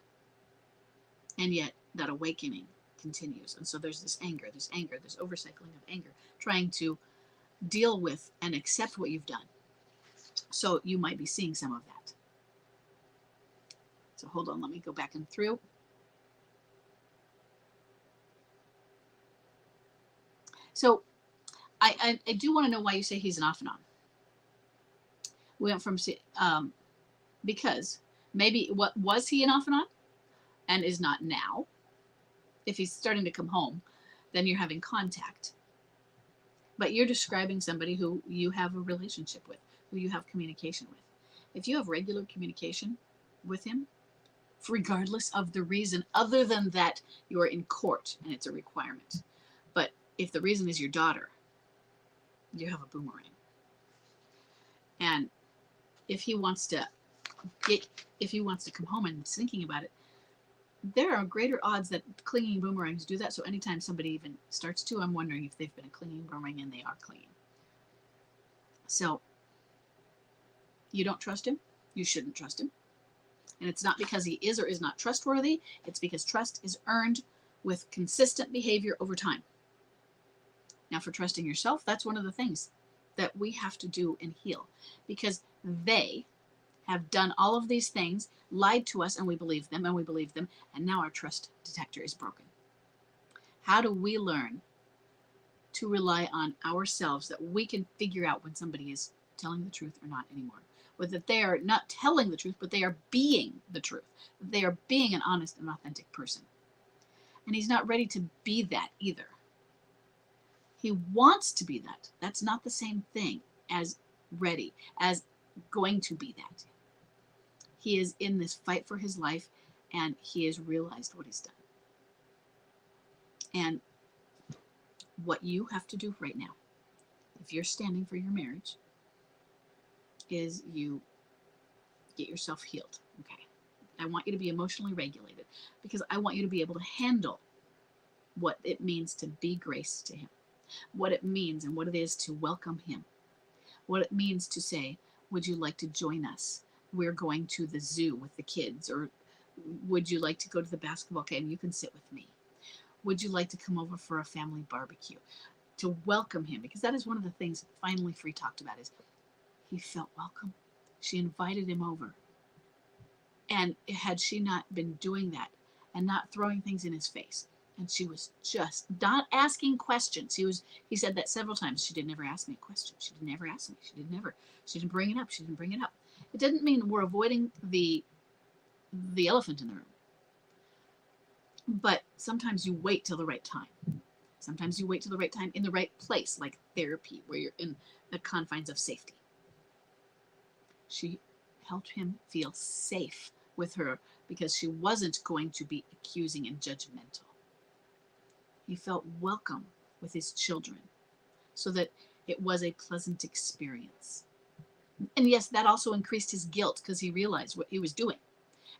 And yet that awakening continues. And so there's this anger, this overcycling of anger, trying to deal with and accept what you've done. So you might be seeing some of that. So hold on, let me go back and through. So I do want to know why you say he's an off and on. We went from, because maybe, what was he an off and on and is not now? If he's starting to come home, then you're having contact. But you're describing somebody who you have a relationship with, who you have communication with. If you have regular communication with him, regardless of the reason, other than that you're in court and it's a requirement. But if the reason is your daughter, you have a boomerang. And if he wants to come home and is thinking about it, there are greater odds that clinging boomerangs do that. So anytime somebody even starts to, I'm wondering if they've been a clinging boomerang, and they are clinging. So you don't trust him. You shouldn't trust him. And it's not because he is or is not trustworthy. It's because trust is earned with consistent behavior over time. Now, for trusting yourself, that's one of the things that we have to do and heal, because they have done all of these things, lied to us, and we believe them, and now our trust detector is broken. How do we learn to rely on ourselves, that we can figure out when somebody is telling the truth or not anymore? Or that they are not telling the truth, but they are being the truth. They are being an honest and authentic person. And he's not ready to be that either. He wants to be that. That's not the same thing as ready, as going to be that. He is in this fight for his life, and he has realized what he's done. And what you have to do right now, if you're standing for your marriage, is you get yourself healed. Okay. I want you to be emotionally regulated, because I want you to be able to handle what it means to be grace to him, what it means and what it is to welcome him, what it means to say, would you like to join us? We're going to the zoo with the kids. Or would you like to go to the basketball game? You can sit with me. Would you like to come over for a family barbecue? To welcome him, because that is one of the things finally Free talked about, is he felt welcome. She invited him over. And had she not been doing that and not throwing things in his face, and she was just not asking questions. He said that several times. She didn't ever ask me a question. She didn't ever ask me. She didn't bring it up. She didn't bring it up. It didn't mean we're avoiding the elephant in the room. But sometimes you wait till the right time. Sometimes you wait till the right time in the right place, like therapy, where you're in the confines of safety. She helped him feel safe with her, because she wasn't going to be accusing and judgmental. He felt welcome with his children, so that it was a pleasant experience. And yes, that also increased his guilt, because he realized what he was doing.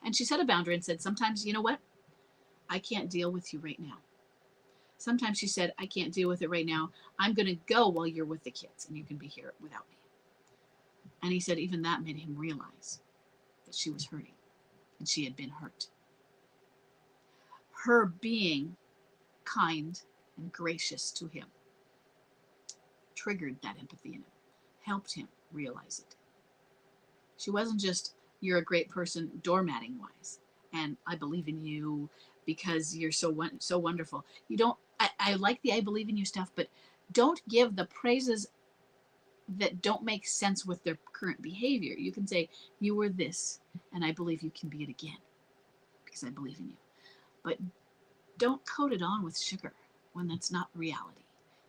And she set a boundary and said, sometimes, you know what? I can't deal with you right now. Sometimes she said, I can't deal with it right now. I'm going to go while you're with the kids, and you can be here without me. And he said even that made him realize that she was hurting, and she had been hurt. Her being kind and gracious to him triggered that empathy in him, helped him realize it. She wasn't just, you're a great person doormatting wise, and I believe in you because you're so wonderful. You don't, I like the I believe in you stuff, but don't give the praises that don't make sense with their current behavior. You can say, you were this, and I believe you can be it again, because I believe in you. But don't coat it on with sugar when that's not reality.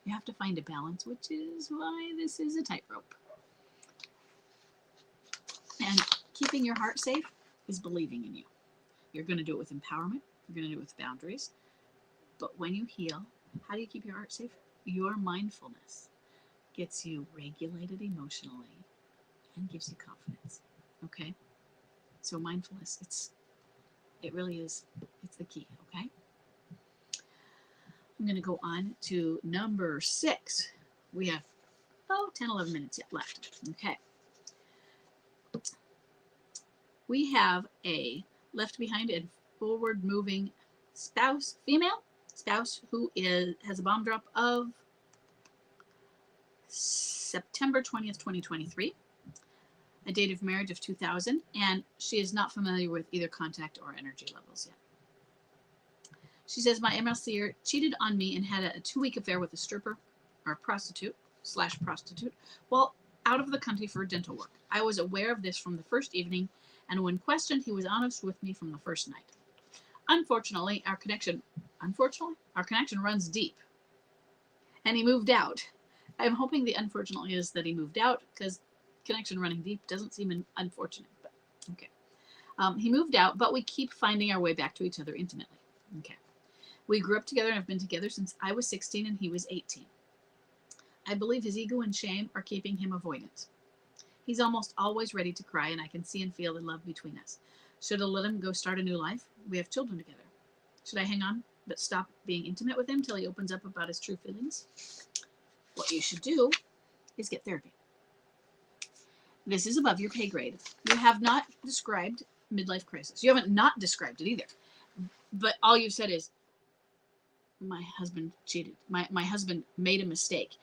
You have to find a balance, which is why this is a tightrope. And keeping your heart safe is believing in you. You're going to do it with empowerment. You're going to do it with boundaries. But when you heal, how do you keep your heart safe? Your mindfulness gets you regulated emotionally and gives you confidence. Okay? So mindfulness, it really is, it's the key. Okay? I'm going to go on to number 6. We have 10, 11 minutes yet left. Okay. We have a left behind and forward moving spouse, female spouse, who has a bomb drop of September 20th, 2023, a date of marriage of 2000, and she is not familiar with either contact or energy levels yet. She says, my MLCer cheated on me and had a 2-week affair with a stripper, or prostitute while out of the country for dental work. I was aware of this from the first evening, and when questioned, he was honest with me from the first night. Unfortunately, our connection Unfortunately, our connection runs deep, and he moved out. I'm hoping the unfortunately is that he moved out, because connection running deep doesn't seem unfortunate, but okay. He moved out, but we keep finding our way back to each other intimately. Okay. We grew up together and have been together since I was 16 and he was 18. I believe his ego and shame are keeping him avoidant. He's almost always ready to cry, and I can see and feel the love between us. Should I let him go start a new life? We have children together. Should I hang on but stop being intimate with him till he opens up about his true feelings? What you should do is get therapy. This is above your pay grade. You have not described midlife crisis. You haven't not described it either. But all you've said is, my husband cheated. My husband made a mistake,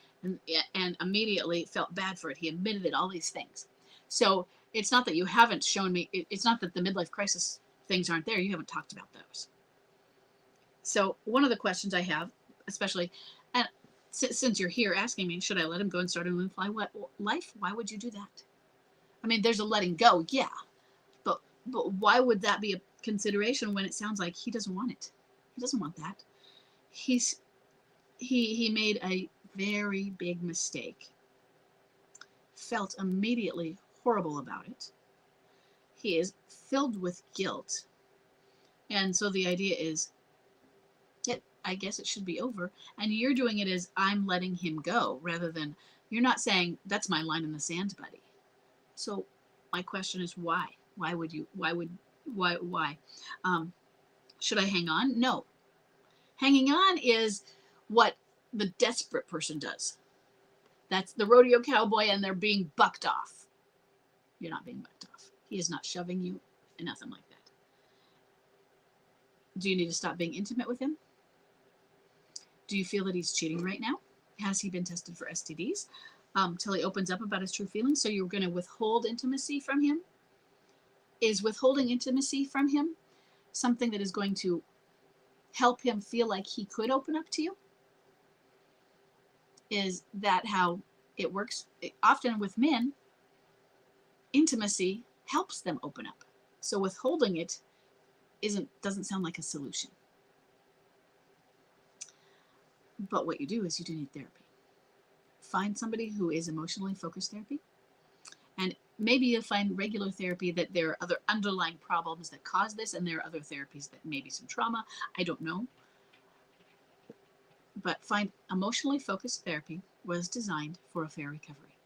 and immediately felt bad for it. He admitted it, all these things. So it's not that you haven't shown me, it's not that the midlife crisis things aren't there. You haven't talked about those. So one of the questions I have, especially, and since you're here asking me, should I let him go and start a new life? Why would you do that? I mean, there's a letting go, yeah, but why would that be a consideration when it sounds like he doesn't want it? He doesn't want that. He made a very big mistake, felt immediately horrible about it. He is filled with guilt, and so the idea is, I guess it should be over, and you're doing it as, I'm letting him go, rather than, you're not saying, that's my line in the sand, buddy. So my question is, why? Why? Should I hang on? No. Hanging on is what the desperate person does. That's the rodeo cowboy, and they're being bucked off. You're not being bucked off. He is not shoving you, and nothing like that. Do you need to stop being intimate with him? Do you feel that he's cheating right now? Has he been tested for STDs? Till he opens up about his true feelings. So you're going to withhold intimacy from him? Is withholding intimacy from him something that is going to help him feel like he could open up to you? Is that how it works? Often with men, intimacy helps them open up. So withholding it doesn't sound like a solution. But what you do is you do need therapy. Find somebody who is emotionally focused therapy. And maybe you'll find regular therapy that there are other underlying problems that cause this, and there are other therapies that may be some trauma. I don't know. But find emotionally focused therapy was designed for affair recovery.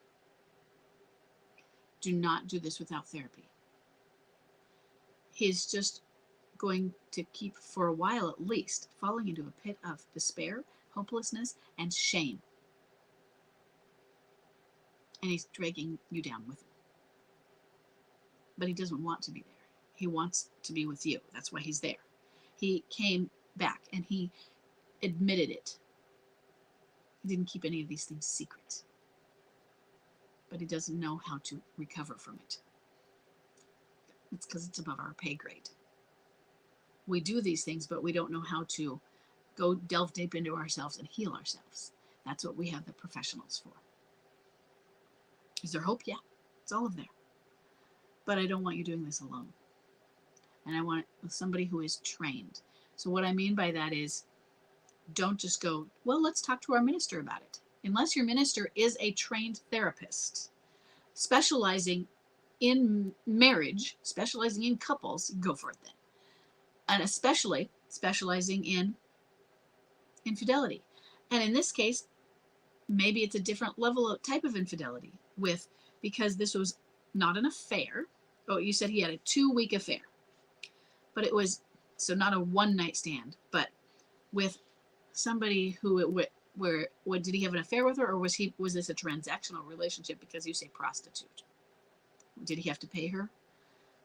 Do not do this without therapy. He's just going to keep, for a while at least, falling into a pit of despair, hopelessness, and shame. And he's dragging you down with him. But he doesn't want to be there. He wants to be with you. That's why he's there. He came back and he admitted it. He didn't keep any of these things secret. But he doesn't know how to recover from it. It's because it's above our pay grade. We do these things, but we don't know how to go delve deep into ourselves and heal ourselves. That's what we have the professionals for. Is there hope? Yeah, it's all of there. But I don't want you doing this alone. And I want it with somebody who is trained. So what I mean by that is, don't just go, well, let's talk to our minister about it. Unless your minister is a trained therapist, specializing in marriage, specializing in couples, go for it then. And especially specializing in infidelity. And in this case, maybe it's a different level of type of infidelity because this was not an affair. Oh, you said he had a 2-week affair. But it was, so not a one-night stand, but with somebody who did he have an affair with her, or was this a transactional relationship, because you say prostitute? Did he have to pay her?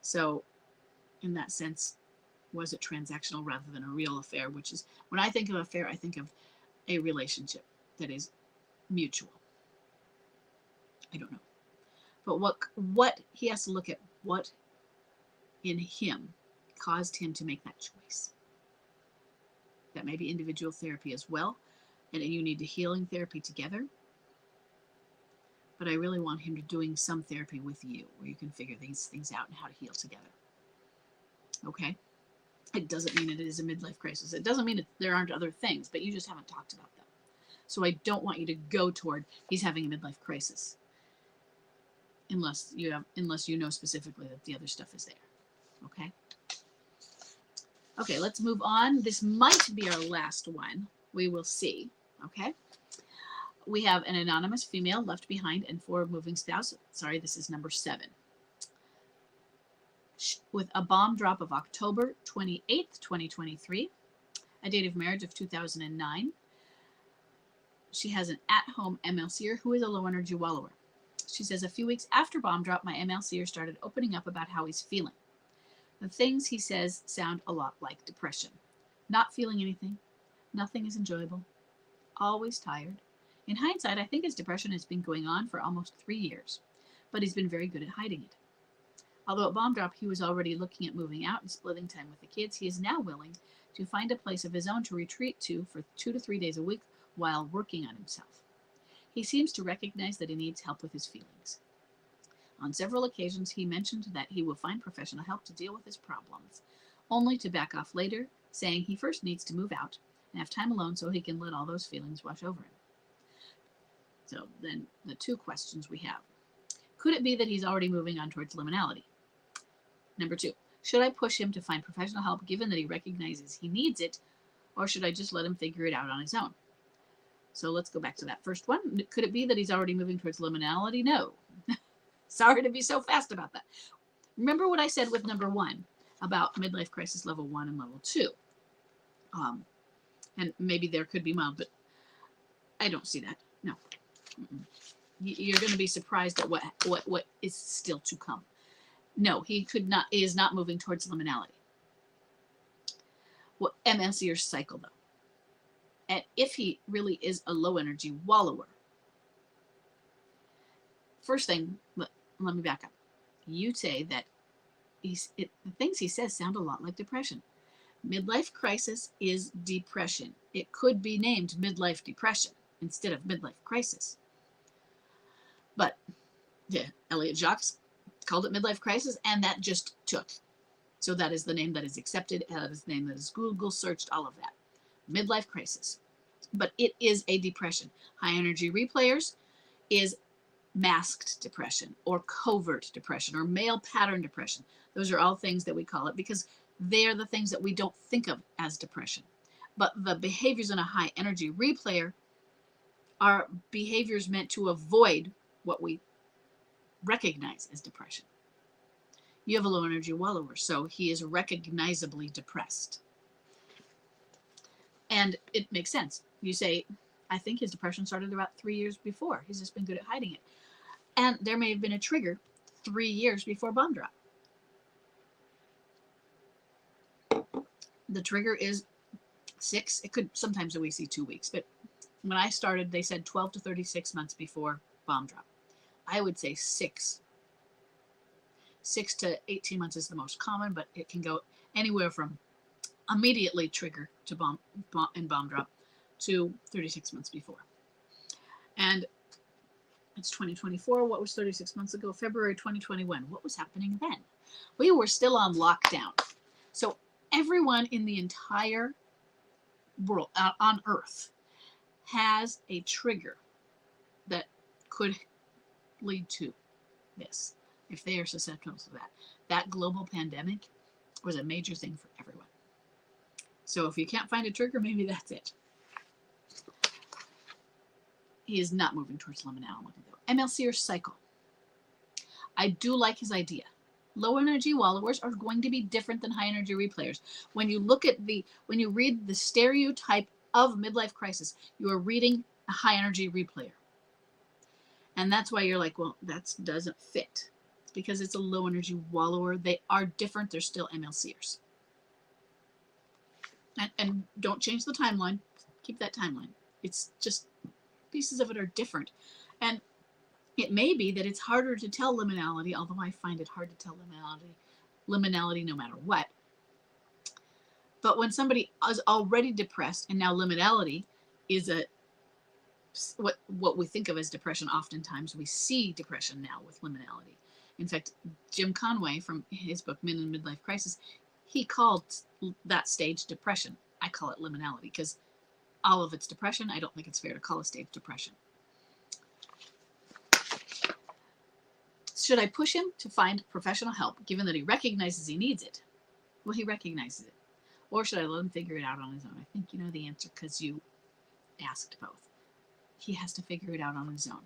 So in that sense, was it transactional rather than a real affair? Which is, when I think of affair, I think of a relationship that is mutual. I don't know. But what he has to look at, what in him caused him to make that choice. That may be individual therapy as well, and you need the healing therapy together. But I really want him to doing some therapy with you, where you can figure these things out and how to heal together. Okay? It doesn't mean it is a midlife crisis. It doesn't mean there aren't other things, but you just haven't talked about them. So I don't want you to go toward he's having a midlife crisis unless you know specifically that the other stuff is there. Okay? Okay, let's move on. This might be our last one. We will see. Okay? We have an anonymous female left behind and forward moving spouse. Sorry, this is number 7. With a bomb drop of October 28th, 2023, a date of marriage of 2009. She has an at-home MLCer who is a low-energy wallower. She says, a few weeks after bomb drop, my MLCer started opening up about how he's feeling. The things he says sound a lot like depression. Not feeling anything. Nothing is enjoyable. Always tired. In hindsight, I think his depression has been going on for almost 3 years, but he's been very good at hiding it. Although at bomb drop, he was already looking at moving out and splitting time with the kids, he is now willing to find a place of his own to retreat to for 2 to 3 days a week while working on himself. He seems to recognize that he needs help with his feelings. On several occasions, he mentioned that he will find professional help to deal with his problems, only to back off later, saying he first needs to move out and have time alone so he can let all those feelings wash over him. So then the 2 questions we have. Could it be that he's already moving on towards liminality? Number 2, should I push him to find professional help given that he recognizes he needs it, or should I just let him figure it out on his own? So let's go back to that first one. Could it be that he's already moving towards liminality? No. Sorry to be so fast about that. Remember what I said with number 1 about midlife crisis level 1 and level 2. And maybe there could be mild, but I don't see that. No. You're going to be surprised at what is still to come. No, he is not moving towards liminality. What MLCer cycle though? And if he really is a low energy wallower, first thing, let me back up. You say that the things he says sound a lot like depression. Midlife crisis is depression. It could be named midlife depression instead of midlife crisis. But yeah, Elliot Jacques called it midlife crisis, and that just took. So that is the name that is accepted. That is the name that is Google searched, all of that. Midlife crisis. But it is a depression. High energy replayers is masked depression or covert depression or male pattern depression. Those are all things that we call it because they're the things that we don't think of as depression. But the behaviors in a high energy replayer are behaviors meant to avoid what we recognize as depression. You have a low energy wallower, so he is recognizably depressed. And it makes sense. You say, I think his depression started about 3 years before. He's just been good at hiding it. And there may have been a trigger 3 years before bomb drop. The trigger is 6. It could, sometimes we see 2 weeks, but when I started, they said 12 to 36 months before bomb drop. I would say 6. 6 to 18 months is the most common, but it can go anywhere from immediately trigger to bomb drop to 36 months before. And it's 2024. What was 36 months ago? February 2021. What was happening then? We were still on lockdown. So everyone in the entire world on Earth has a trigger that could lead to this if they are susceptible to that. That global pandemic was a major thing for everyone. So if you can't find a trigger, maybe that's it. He is not moving towards liminality. MLCer cycle. I do like his idea. Low energy wallowers are going to be different than high energy replayers. When you read the stereotype of midlife crisis, you are reading a high energy replayer. And that's why you're like, well, that doesn't fit. It's because it's a low energy wallower. They are different. They're still MLCers. And don't change the timeline. Keep that timeline. It's just pieces of it are different. And it may be that it's harder to tell liminality, although I find it hard to tell liminality no matter what. But when somebody is already depressed and now liminality is what we think of as depression, oftentimes we see depression now with liminality. In fact, Jim Conway from his book Men in Midlife Crisis, He called that stage depression. I call it liminality because all of it's depression. I don't think it's fair to call a stage depression. Should I push him to find professional help, given that he recognizes he needs it? Well, he recognizes it. Or should I let him figure it out on his own? I think you know the answer because you asked both. He has to figure it out on his own.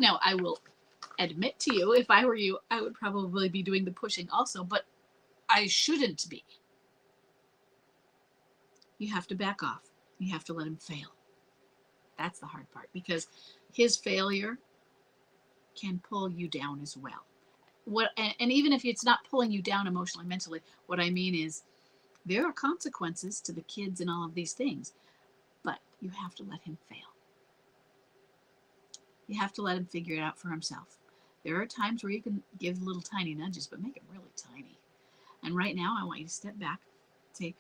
Now, I will admit to you, if I were you, I would probably be doing the pushing also, but I shouldn't be. You have to back off. You have to let him fail. That's the hard part, because his failure can pull you down as well. And even if it's not pulling you down emotionally, mentally, what I mean is there are consequences to the kids and all of these things, but you have to let him fail. You have to let him figure it out for himself. There are times where you can give little tiny nudges, but make them really tiny. And right now, I want you to step back and say,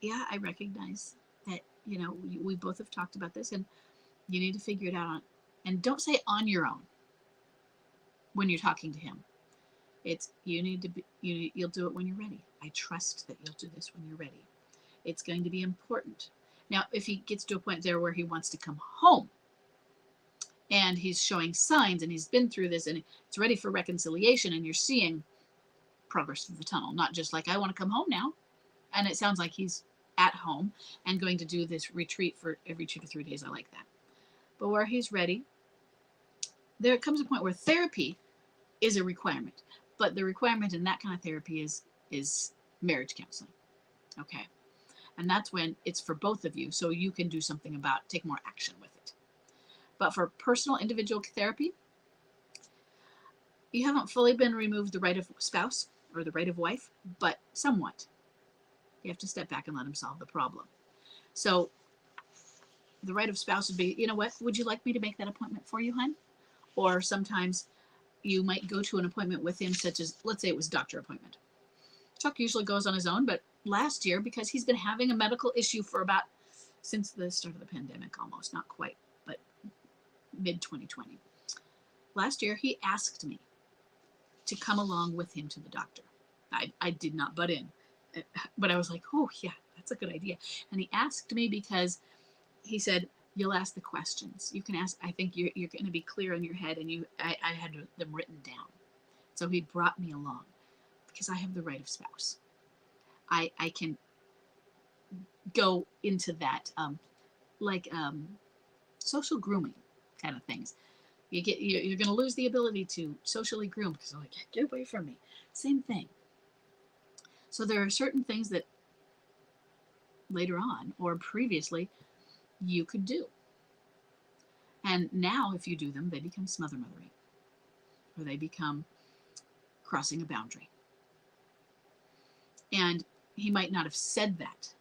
yeah, I recognize that, we both have talked about this, and you need to figure it out on, and don't say on your own when you're talking to him. It's, you'll do it when you're ready. I trust that you'll do this when you're ready. It's going to be important. Now, if he gets to a point there where he wants to come home, and he's showing signs, and he's been through this, and it's ready for reconciliation, and you're seeing progress through the tunnel, not just like, I want to come home now. And it sounds like he's at home and going to do this retreat for every 2 to 3 days. I like that. But where he's ready, there comes a point where therapy is a requirement. But the requirement in that kind of therapy is marriage counseling. Okay. And that's when it's for both of you, so you can do something about, take more action with it. But for personal individual therapy, you haven't fully been removed the right of spouse or the right of wife, but somewhat. You have to step back and let him solve the problem. So the right of spouse would be, you know what, would you like me to make that appointment for you, hon? Or sometimes you might go to an appointment with him, such as, let's say it was doctor appointment. Chuck usually goes on his own, but last year, because he's been having a medical issue for since the start of the pandemic, almost, not quite, but mid-2020. Last year, he asked me to come along with him to the doctor. I did not butt in, but I was like, oh yeah, that's a good idea. And he asked me because he said, you'll ask the questions. You can ask, I think you're going to be clear in your head, and I had them written down. So he brought me along because I have the right of spouse. I can go into that, social grooming kind of things. You're going to lose the ability to socially groom because they're like, get away from me. Same thing. So there are certain things that later on or previously you could do. And now if you do them, they become smother-mothering, or they become crossing a boundary. And he might not have said that,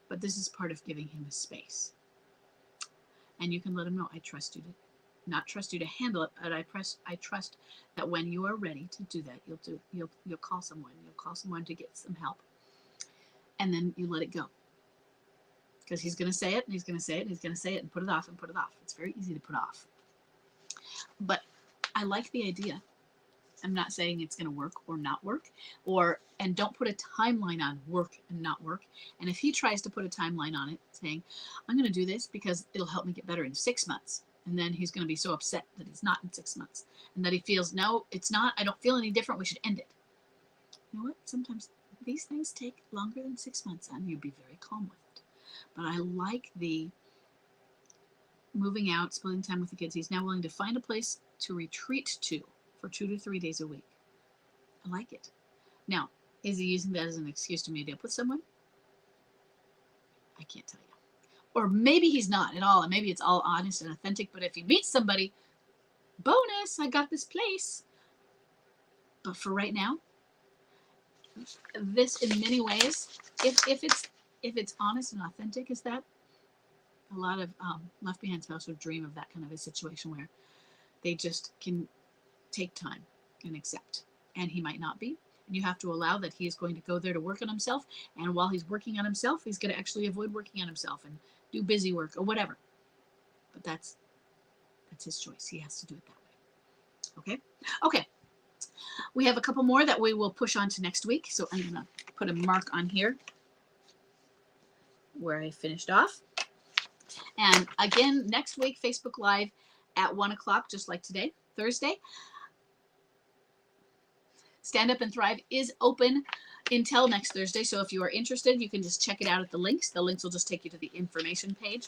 but this is part of giving him a space. And you can let him know, I trust you to, not trust you to handle it, but I trust that when you are ready to do that, you'll call someone. You'll call someone to get some help. And then you let it go. Because he's going to say it, and he's going to say it, and he's going to say it, and put it off, and put it off. It's very easy to put off. But I like the idea. I'm not saying it's going to work or not work, and don't put a timeline on work and not work. And if he tries to put a timeline on it, saying, I'm going to do this because it'll help me get better in 6 months. And then he's going to be so upset that he's not in 6 months, and that he feels, no, it's not, I don't feel any different, we should end it. You know what? Sometimes these things take longer than 6 months, and you'd be very calm with it. But I like the moving out, spending time with the kids. He's now willing to find a place to retreat to for 2 to 3 days a week. I like it. Now, is he using that as an excuse to meet up with someone? I can't tell you. Or maybe he's not at all, and maybe it's all honest and authentic, but if he meets somebody, bonus, I got this place. But for right now, this in many ways, if it's honest and authentic as that, a lot of left behind spouse would dream of that kind of a situation where they just can take time and accept. And he might not be. And you have to allow that he is going to go there to work on himself. And while he's working on himself, he's going to actually avoid working on himself and do busy work or whatever. But that's his choice. He has to do it that way. Okay? Okay. We have a couple more that we will push on to next week. So I'm going to put a mark on here where I finished off. And again, next week, Facebook Live at 1 o'clock, just like today, Thursday. Stand Up and Thrive is open until next Thursday. So if you are interested, you can just check it out at the links. The links will just take you to the information page.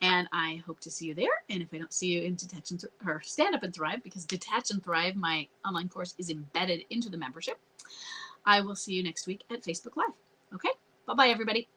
And I hope to see you there. And if I don't see you in Detach and or Stand Up and Thrive, because Detach and Thrive, my online course, is embedded into the membership, I will see you next week at Facebook Live. Okay? Bye-bye, everybody.